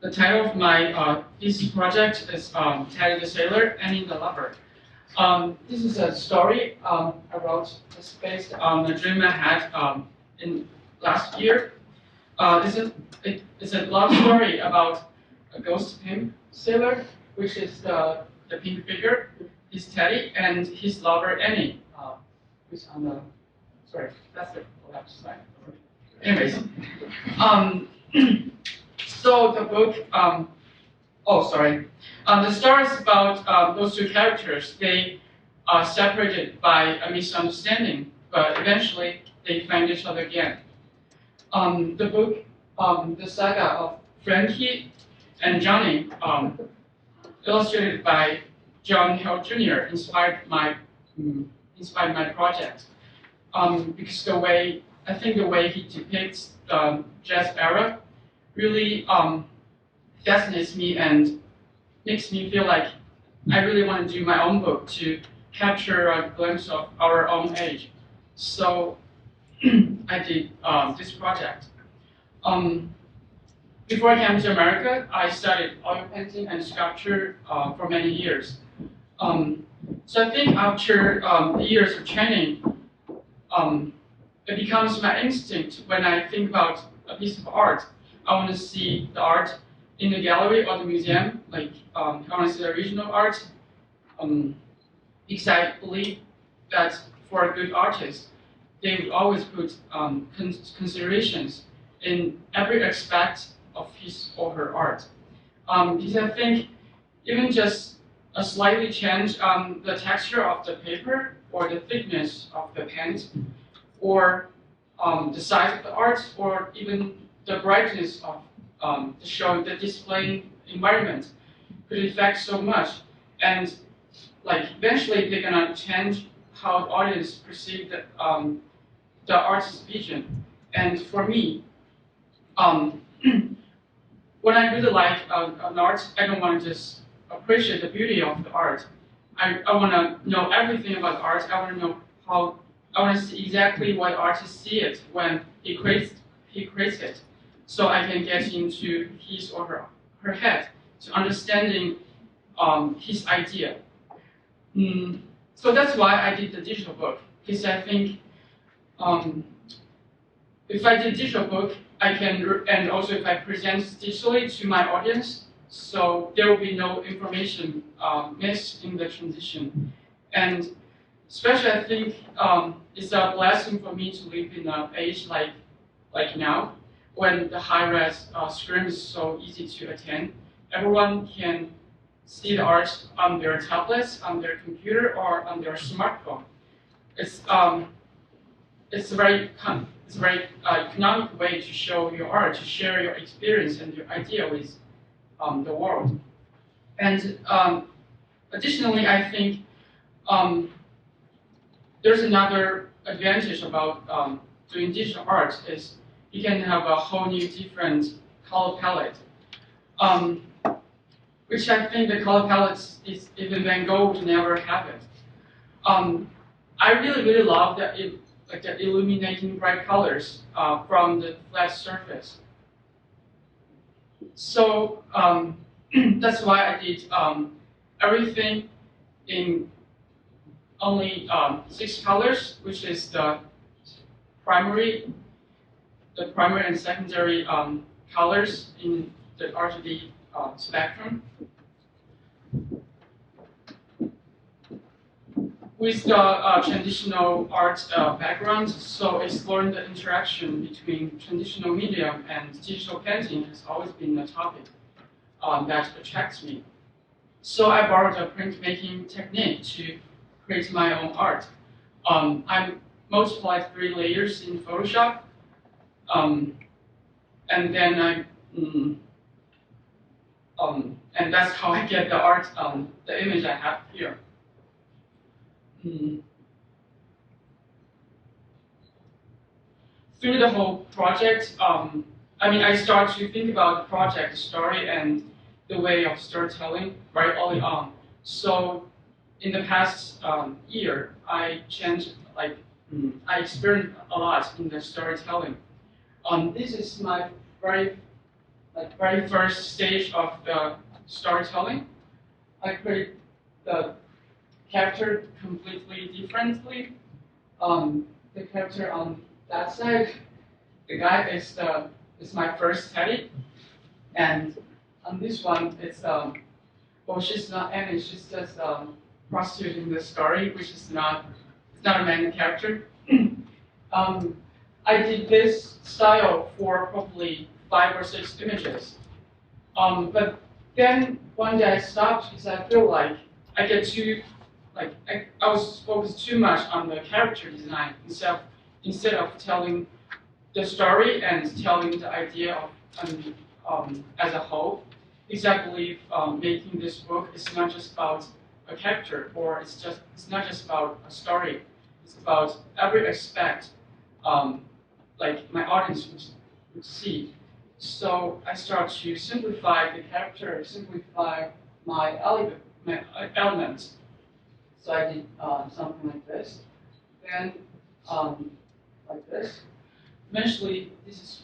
The title of my thesis project is Teddy the Sailor, Annie the Lover. This is a story I wrote. It's based on a dream I had in last year. It's a love story about a ghost pimp sailor, which is the pink figure, is Teddy, and his lover Annie, who's on the, sorry, that's the left side. Anyways, so the book, the story is about those two characters. They are separated by a misunderstanding, but eventually they find each other again. The book, the saga of Frankie and Johnny, illustrated by John Hill Jr., inspired my project. Because the way he depicts the jazz era really fascinates me and makes me feel like I really want to do my own book to capture a glimpse of our own age. So I did this project. Before I came to America, I studied oil painting and sculpture for many years. So I think after years of training, it becomes my instinct when I think about a piece of art. I want to see the art in the gallery or the museum, like I want to see the original art, because I believe that for a good artist, they would always put considerations in every aspect of his or her art. Because I think even just a slightly change the texture of the paper or the thickness of the paint or the size of the art or even the brightness of the displaying environment could affect so much. And like eventually they're gonna change how the audience perceive the artist's vision. And for me, when I really like an art, I don't want to just appreciate the beauty of the art. I want to know everything about art. I want to know how. I want to see exactly what artists see it when he creates it, so I can get into his or her head to understanding his idea. So that's why I did the digital book, because I think if I did digital book, I can, and also if I present digitally to my audience, so there will be no information missed in the transition. And especially I think it's a blessing for me to live in an age like now, when the high-res screen is so easy to attend. everyone can see the art on their tablets, on their computer, or on their smartphone. It's a very economic way to show your art, to share your experience and your idea with the world. And additionally, I think there's another advantage about doing digital art is you can have a whole new different color palette, which I think the color palettes is even Van Gogh would never have it. I really love the illuminating bright colors from the flat surface. So that's why I did everything in only 6 colors, which is the primary and secondary colors in the RGB spectrum. With the traditional art background, so exploring the interaction between traditional medium and digital painting has always been a topic that attracts me. So I borrowed a printmaking technique to create my own art. I multiplied 3 layers in Photoshop, and then and that's how I get the art, the image I have here. Through the whole project, I start to think about the project story and the way of storytelling very early on. So in the past year, I changed, I experienced a lot in the storytelling. This is my very first stage of the storytelling. I create the character completely differently. The character on that side, the guy is my first teddy, and on this one, it's well, she's not Annie, she's just prostitute in the story, which is not a main character. I did this style for probably 5 or 6 images, but then one day I stopped because I feel like I get too I was focused too much on the character design instead of telling the story and telling the idea of as a whole. Because I believe making this book is not just about a character, or it's not just about a story. It's about every aspect, like my audience would see. So I start to simplify the character, simplify my elements. So I did something like this, then like this. Eventually, this is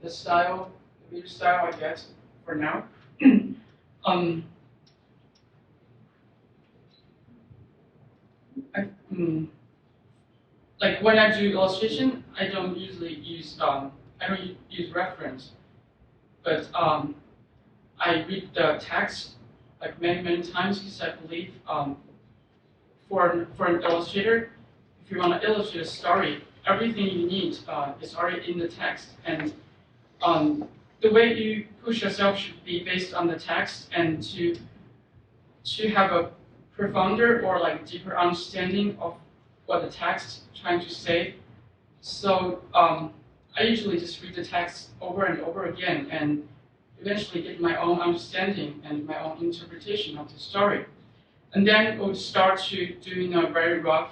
the style, the visual style I get for now. Like when I do illustration, I don't usually use reference, but I read the text like many times because I believe for an illustrator, if you want to illustrate a story, everything you need is already in the text, and the way you push yourself should be based on the text, and to have a profounder or deeper understanding of what the text is trying to say. So I usually just read the text over and over again and eventually get my own understanding and my own interpretation of the story. And then we'll start to doing a very rough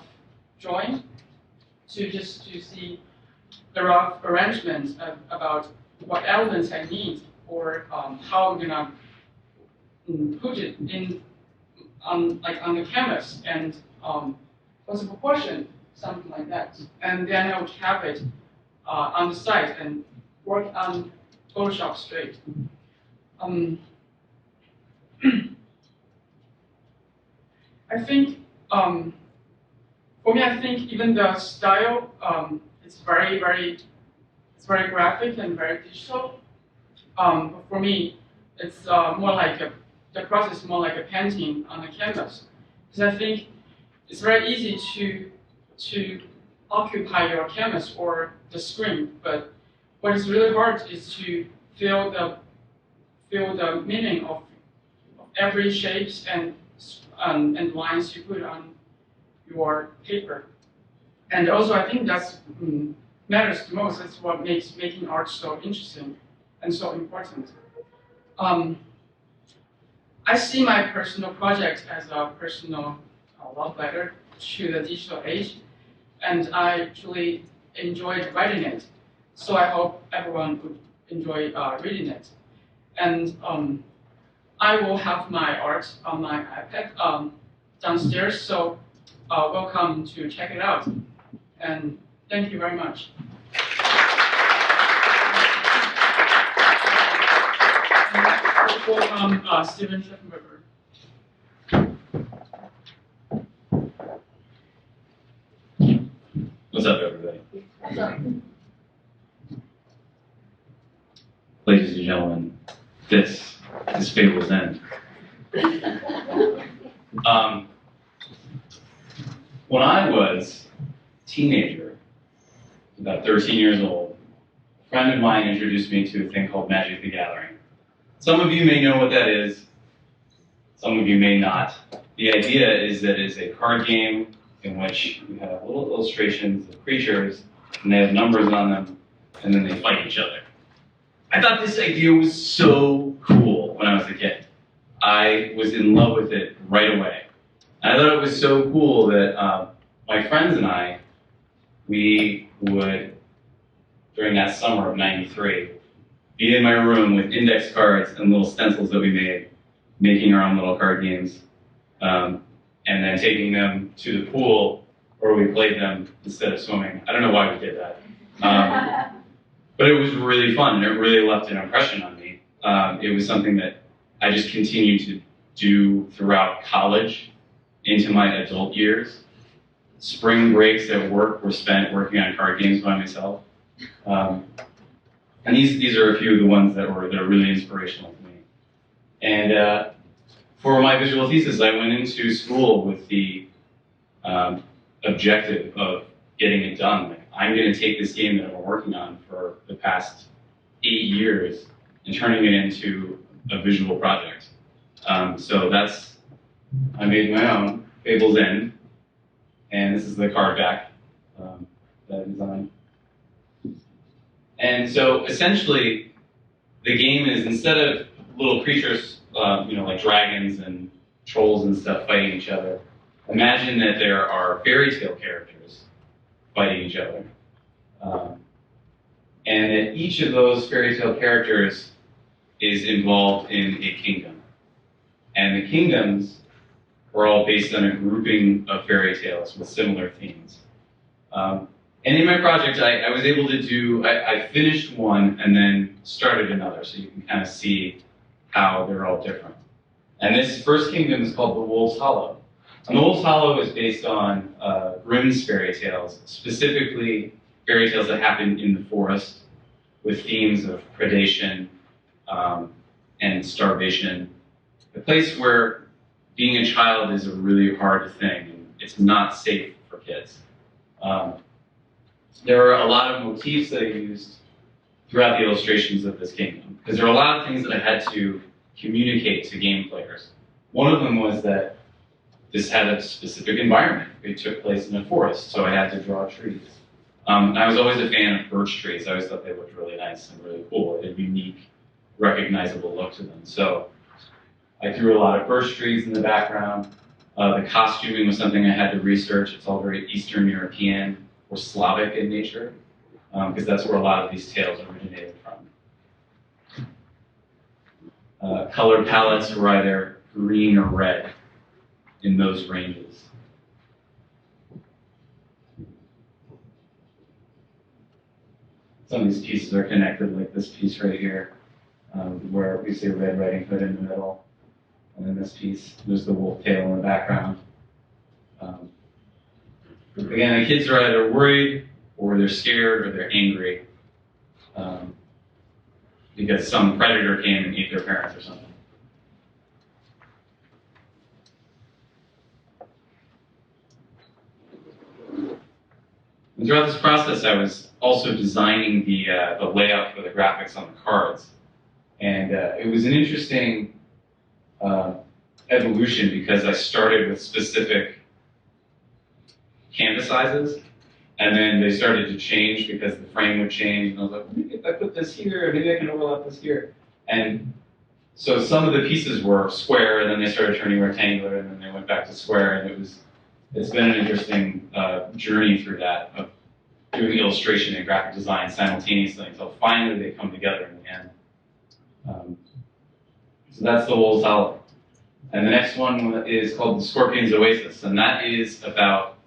drawing to see the rough arrangement about what elements I need, or how I'm gonna put it in on the canvas, and what's the proportion, something like that. And then I would have it on the side and work on Photoshop straight. I think for me, I think even the style it's very graphic and very digital. But for me, it's more like the process is more like a painting on a canvas, because I think it's very easy to occupy your canvas or the screen, but what is really hard is to fill feel the meaning of every shapes and lines you put on your paper. And also, I think that's matters the most. That's what makes making art so interesting and so important. I see my personal project as a personal love letter to the digital age, and I actually enjoyed writing it. So I hope everyone would enjoy reading it. And I will have my art on my iPad downstairs, so welcome to check it out. And thank you very much. Welcome, Stephen Schaffenberger. What's up, everybody? Ladies and gentlemen, this is Fable's End. When I was a teenager, about 13 years old, a friend of mine introduced me to a thing called Magic the Gathering. Some of you may know what that is, some of you may not. The idea is that it's a card game in which you have little illustrations of creatures, and they have numbers on them, and then they fight each other. I thought this idea was so cool when I was a kid. I was in love with it right away. And I thought it was so cool that my friends and I, we would, during that summer of '93, be in my room with index cards and little stencils that we made, making our own little card games, and then taking them to the pool where we played them instead of swimming. I don't know why we did that. But it was really fun, and it really left an impression on me. It was something that I just continued to do throughout college into my adult years. Spring breaks at work were spent working on card games by myself. And these are a few of the ones that are really inspirational to me. And for my visual thesis, I went into school with the objective of getting it done. Like, I'm going to take this game that I've been working on for the past 8 years and turning it into a visual project. So I made my own, Fable's End, and this is the card back that I designed. And so essentially, the game is, instead of little creatures, like dragons and trolls and stuff fighting each other, imagine that there are fairy tale characters fighting each other. And that each of those fairy tale characters is involved in a kingdom. And the kingdoms are all based on a grouping of fairy tales with similar themes. And in my project, I was able to I finished one and then started another, so you can kind of see how they're all different. And this first kingdom is called the Wolf's Hollow. And the Wolf's Hollow is based on Grimm's fairy tales, specifically fairy tales that happen in the forest with themes of predation and starvation. A place where being a child is a really hard thing, and it's not safe for kids. There are a lot of motifs that I used throughout the illustrations of this kingdom, because there are a lot of things that I had to communicate to game players. One of them was that this had a specific environment. It took place in a forest, so I had to draw trees. I was always a fan of birch trees. I always thought they looked really nice and really cool. They had a unique, recognizable look to them. So I drew a lot of birch trees in the background. The costuming was something I had to research. It's all very Eastern European or Slavic in nature, because that's where a lot of these tales originated from. Color palettes were either green or red in those ranges. Some of these pieces are connected, like this piece right here, where we see a Red Riding Hood in the middle. And then this piece, there's the wolf tail in the background. Again, the kids are either worried, or they're scared, or they're angry, because some predator came and ate their parents or something. And throughout this process, I was also designing the layout for the graphics on the cards. And it was an interesting evolution because I started with specific canvas sizes, and then they started to change because the frame would change, and I was like, maybe if I put this here, maybe I can overlap this here. And so some of the pieces were square, and then they started turning rectangular, and then they went back to square, and it's been an interesting journey through that, of doing illustration and graphic design simultaneously until finally they come together in the end. So that's the wool towel. And the next one is called The Scorpion's Oasis, and that is about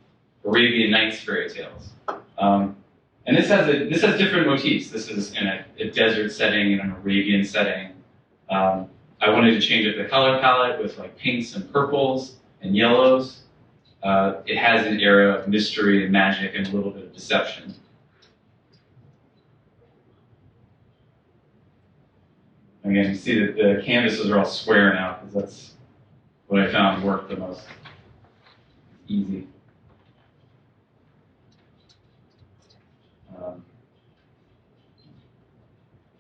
Arabian Nights fairy tales. And this has different motifs. This is in a desert setting, in an Arabian setting. I wanted to change up the color palette with like pinks and purples and yellows. It has an era of mystery and magic and a little bit of deception. Again, you see that the canvases are all square now, because that's what I found worked the most easy.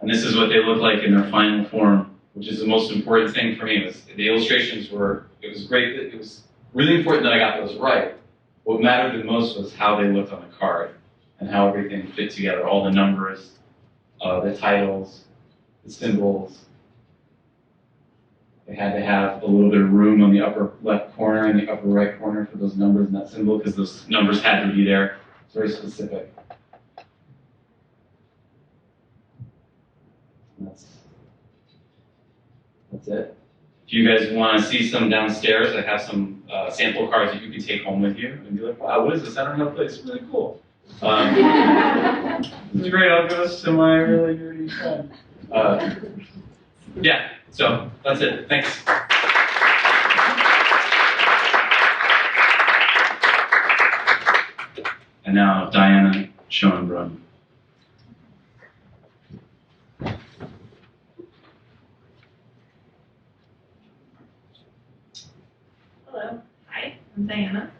And this is what they look like in their final form, which is the most important thing for me. Was the illustrations were, it was great, it was really important that I got those right. What mattered the most was how they looked on the card and how everything fit together, all the numbers, the titles, the symbols. They had to have a little bit of room on the upper left corner and the upper right corner for those numbers and that symbol, because those numbers had to be there. It's very specific. That's it. If you guys want to see some downstairs, I have some sample cards that you can take home with you and be like, wow, what is this? I don't know how to play. It's really cool. It's great. I'll give this to my really nerdy friend. Yeah, so that's it. Thanks. And now Diana Schoenbrun. Hello, hi, I'm Diana.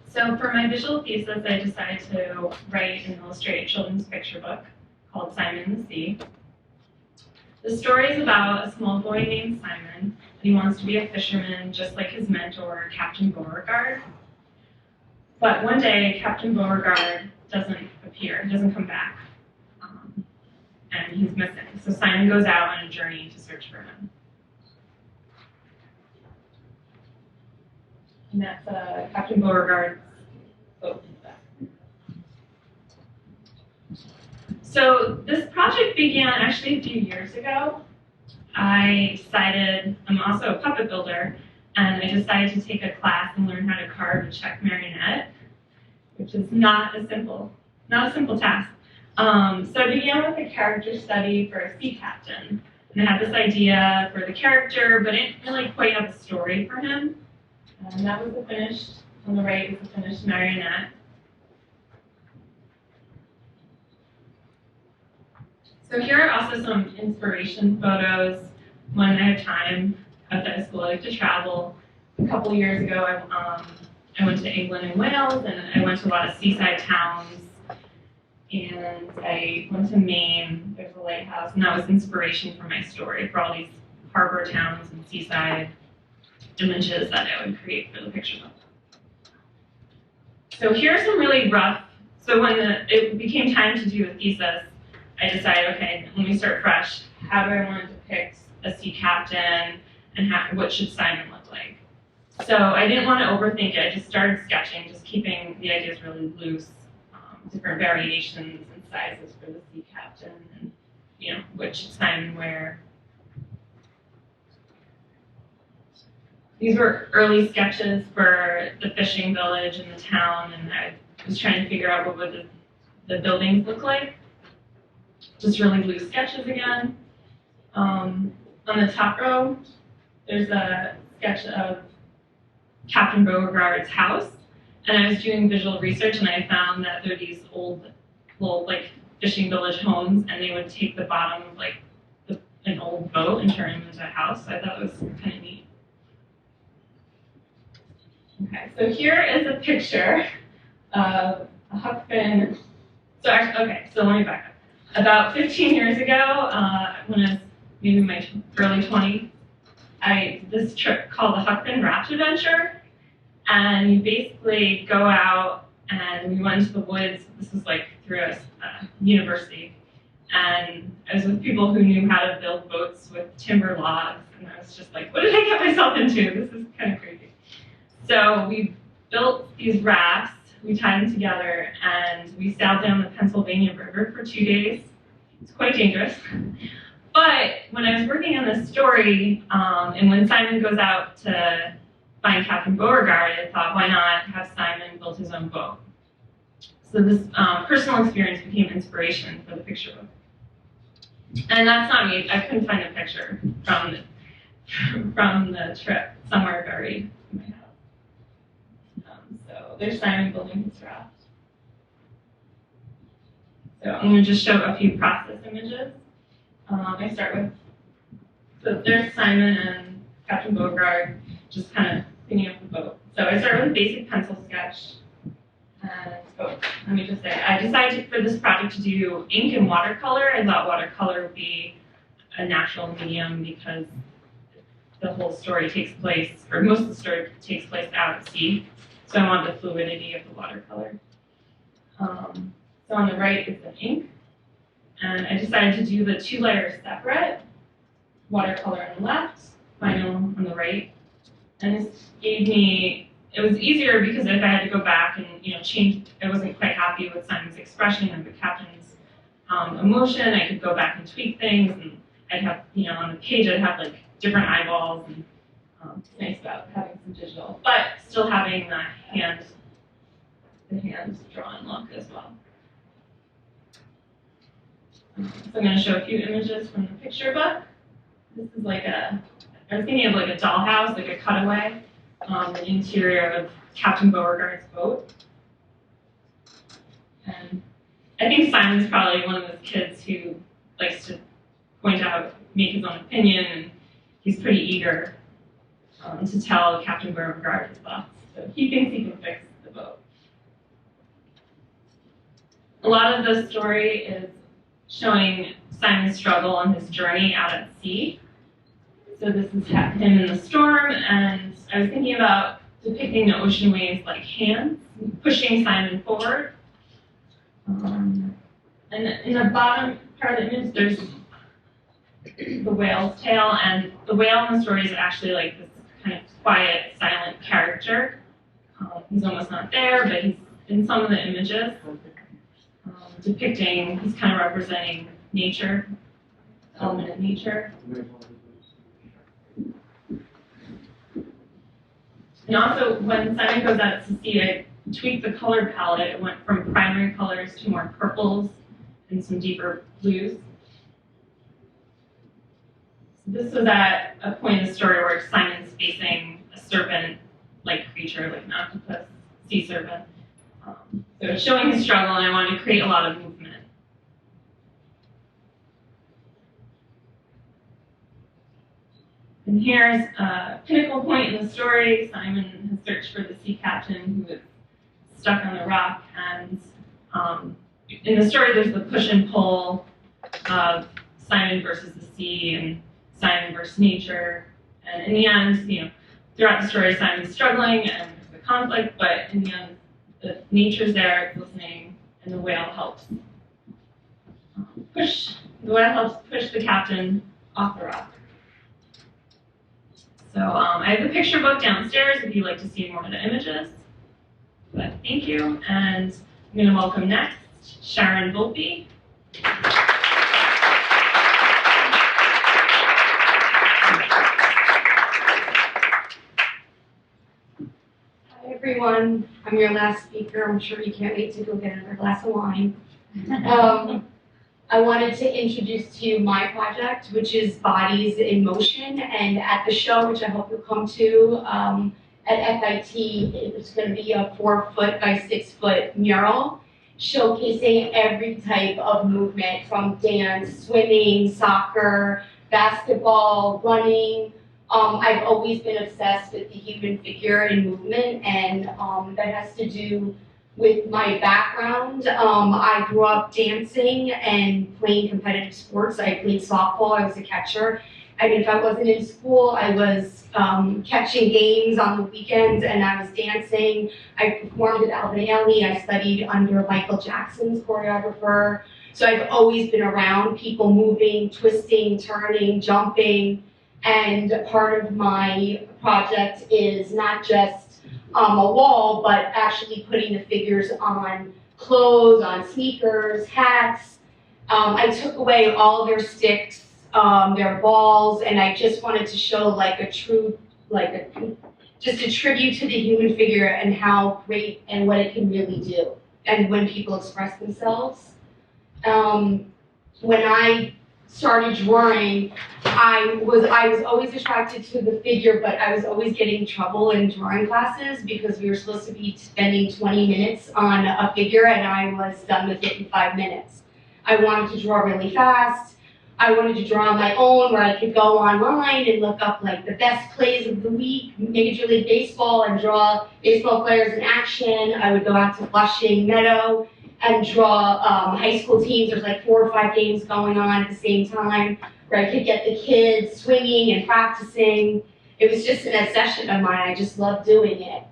So for my visual thesis, I decided to write and illustrate a children's picture book called Simon and the Sea. The story is about a small boy named Simon, and he wants to be a fisherman just like his mentor, Captain Beauregard. But one day, Captain Beauregard doesn't appear, doesn't come back, and he's missing. So Simon goes out on a journey to search for him. And that's Captain Beauregard's boat. So this project began actually a few years ago. I decided, I'm also a puppet builder, and I decided to take a class and learn how to carve a Czech marionette, which is not a simple task. So I began with a character study for a sea captain, and I had this idea for the character, but I didn't really quite have a story for him. And that was the finished, on the right is the finished marionette. So here are also some inspiration photos. When I have time outside of school, I like to travel. A couple years ago, I went to England and Wales, and I went to a lot of seaside towns. And I went to Maine, there's a lighthouse, and that was inspiration for my story, for all these harbor towns and seaside images that I would create for the picture book. So here are some really rough, so when it became time to do a thesis, I decided, okay, let me start fresh. How do I want to depict a sea captain, and what should Simon look like? So I didn't want to overthink it. I just started sketching, just keeping the ideas really loose, different variations and sizes for the sea captain, and what should Simon wear. These were early sketches for the fishing village and the town, and I was trying to figure out what would the buildings look like. Just really loose sketches again. On the top row, there's a sketch of Captain Beauregard's house, and I was doing visual research, and I found that there are these old, little fishing village homes, and they would take the bottom of an old boat and turn it into a house. So I thought it was kind of neat. Okay, so here is a picture of a huck fin. So let me back up. About 15 years ago, when I was maybe in my early 20s, I did this trip called the Huckman Raft Adventure. And you basically go out and we went into the woods. This was like through a university. And I was with people who knew how to build boats with timber logs. And I was just like, what did I get myself into? This is kind of crazy. So we built these rafts. We tied them together and we sailed down the Pennsylvania River for 2 days. It's quite dangerous. But when I was working on this story, and when Simon goes out to find Captain Beauregard, I thought, why not have Simon build his own boat? So this personal experience became inspiration for the picture book. And that's not me. I couldn't find a picture from the trip, somewhere buried in my house. So there's Simon building his raft. So I'm going to just show a few process images. I start with, so there's Simon and Captain Beauregard just kind of thinking up the boat. So I start with a basic pencil sketch. And let me just say, I decided for this project to do ink and watercolor. I thought watercolor would be a natural medium because the whole story takes place, or most of the story takes place out at sea. So I wanted the fluidity of the watercolor. So on the right is the ink. And I decided to do the 2 layers separate, watercolor on the left, vinyl on the right. And this gave me, it was easier because if I had to go back and change, I wasn't quite happy with Simon's expression and the captain's emotion, I could go back and tweak things, and I'd have, on the page I'd have like different eyeballs, and it's nice about having some digital, but still having the hand drawn look as well. So I'm going to show a few images from the picture book. This is like I was thinking of like a dollhouse, like a cutaway, the interior of Captain Beauregard's boat. And I think Simon's probably one of those kids who likes to point out, make his own opinion, and he's pretty eager to tell Captain Beauregard his thoughts. So he thinks he can fix the boat. A lot of the story is showing Simon's struggle on his journey out at sea. So this is him in the storm, and I was thinking about depicting the ocean waves like hands, pushing Simon forward. And in the bottom part of the image, there's the whale's tail, and the whale in the story is actually like this kind of quiet, silent character. He's almost not there, but he's in some of the images. Depicting, he's kind of representing nature, element of nature. And also, when Simon goes out to sea, I tweaked the color palette. It went from primary colors to more purples and some deeper blues. So this was at a point in the story where Simon's facing a serpent-like creature, like an octopus, sea serpent. So it's showing his struggle, and I wanted to create a lot of movement. And here's a pinnacle point in the story. Simon has searched for the sea captain who was stuck on the rock, and in the story there's the push and pull of Simon versus the sea and Simon versus nature. And in the end, throughout the story Simon's struggling and there's the conflict, but in the end the nature's there, it's listening, and the whale helps push the captain off the rock. So I have the picture book downstairs if you'd like to see more of the images. But thank you, and I'm going to welcome next Sharon Volpe. Everyone, I'm your last speaker. I'm sure you can't wait to go get another glass of wine. I wanted to introduce to you my project, which is Bodies in Motion, and at the show, which I hope you'll come to, at FIT, it's going to be a 4-foot by 6-foot mural showcasing every type of movement from dance, swimming, soccer, basketball, running. I've always been obsessed with the human figure and movement, and that has to do with my background. I grew up dancing and playing competitive sports. I played softball, I was a catcher. I mean, if I wasn't in school, I was catching games on the weekends and I was dancing. I performed at Albanelli. I studied under Michael Jackson's choreographer. So I've always been around people moving, twisting, turning, jumping. And part of my project is not just a wall, but actually putting the figures on clothes, on sneakers, hats. I took away all their sticks, their balls, and I just wanted to show like a true, just a tribute to the human figure and how great and what it can really do, and when people express themselves. When I started drawing, I was always attracted to the figure, but I was always getting in trouble in drawing classes because we were supposed to be spending 20 minutes on a figure and I was done with it in 5 minutes. I wanted to draw really fast. I wanted to draw on my own where I could go online and look up like the best plays of the week, Major League Baseball, and draw baseball players in action. I would go out to Flushing Meadow and draw high school teams. There's like 4 or 5 games going on at the same time where I could get the kids swinging and practicing. It was just an obsession of mine. I just loved doing it.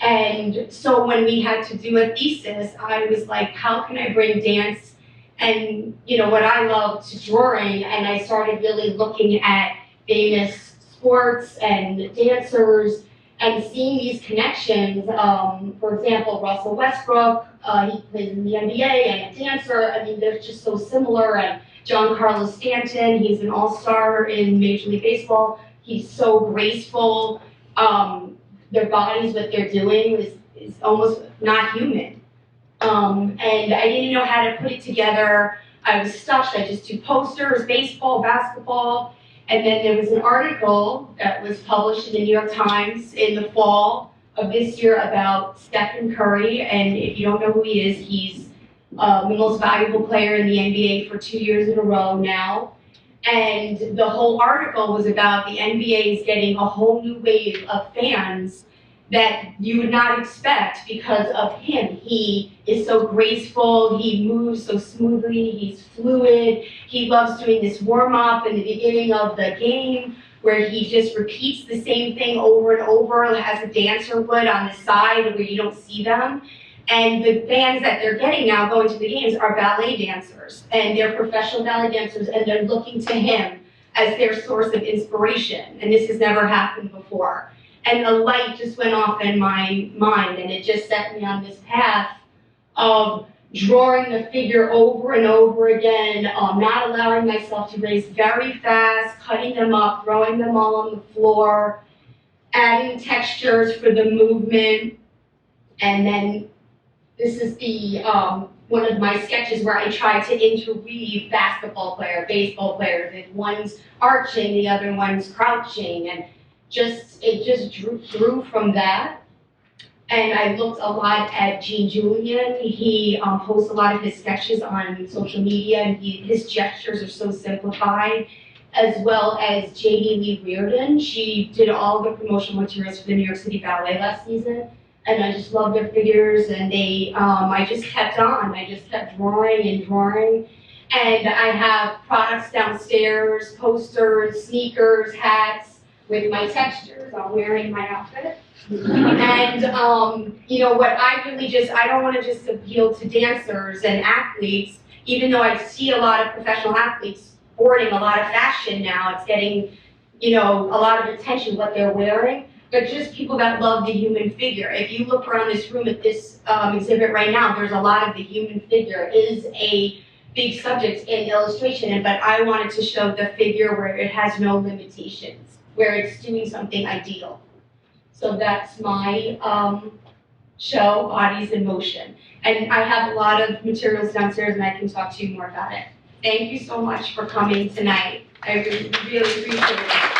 And so when we had to do a thesis, I was like, how can I bring dance and what I love to drawing? And I started really looking at famous sports and dancers and seeing these connections. For example, Russell Westbrook, he plays in the NBA and a dancer. I mean, they're just so similar. And Giancarlo Stanton, he's an all-star in Major League Baseball. He's so graceful. Their bodies, what they're doing is almost not human. And I didn't know how to put it together. I was stuck. I just do posters, baseball, basketball. And then there was an article that was published in the New York Times in the fall of this year about Stephen Curry. And if you don't know who he is, he's the most valuable player in the NBA for 2 years in a row now. And the whole article was about the NBA is getting a whole new wave of fans that you would not expect because of him. He is so graceful, he moves so smoothly, he's fluid, he loves doing this warm-up in the beginning of the game where he just repeats the same thing over and over as a dancer would on the side where you don't see them. And the fans that they're getting now going to the games are ballet dancers, and they're professional ballet dancers, and they're looking to him as their source of inspiration, and this has never happened before. And the light just went off in my mind, and it just set me on this path of drawing the figure over and over again, not allowing myself to race very fast, cutting them up, throwing them all on the floor, adding textures for the movement. And then this is the one of my sketches where I tried to interweave basketball player, baseball players, and one's arching, the other one's crouching, and it just drew from that. And I looked a lot at Gene Julian. He posts a lot of his sketches on social media, and his gestures are so simplified, as well as J.D. Lee Reardon. She did all the promotional materials for the New York City Ballet last season, and I just loved their figures, and I just kept on. I just kept drawing and drawing. And I have products downstairs, posters, sneakers, hats, with my textures. I'm wearing my outfit. And what I don't want to just appeal to dancers and athletes, even though I see a lot of professional athletes sporting a lot of fashion now. It's getting, a lot of attention what they're wearing, but just people that love the human figure. If you look around this room at this exhibit right now, there's a lot of the human figure. It is a big subject in illustration, but I wanted to show the figure where it has no limitations, where it's doing something ideal. So that's my show, Bodies in Motion. And I have a lot of materials downstairs and I can talk to you more about it. Thank you so much for coming tonight. I really appreciate it.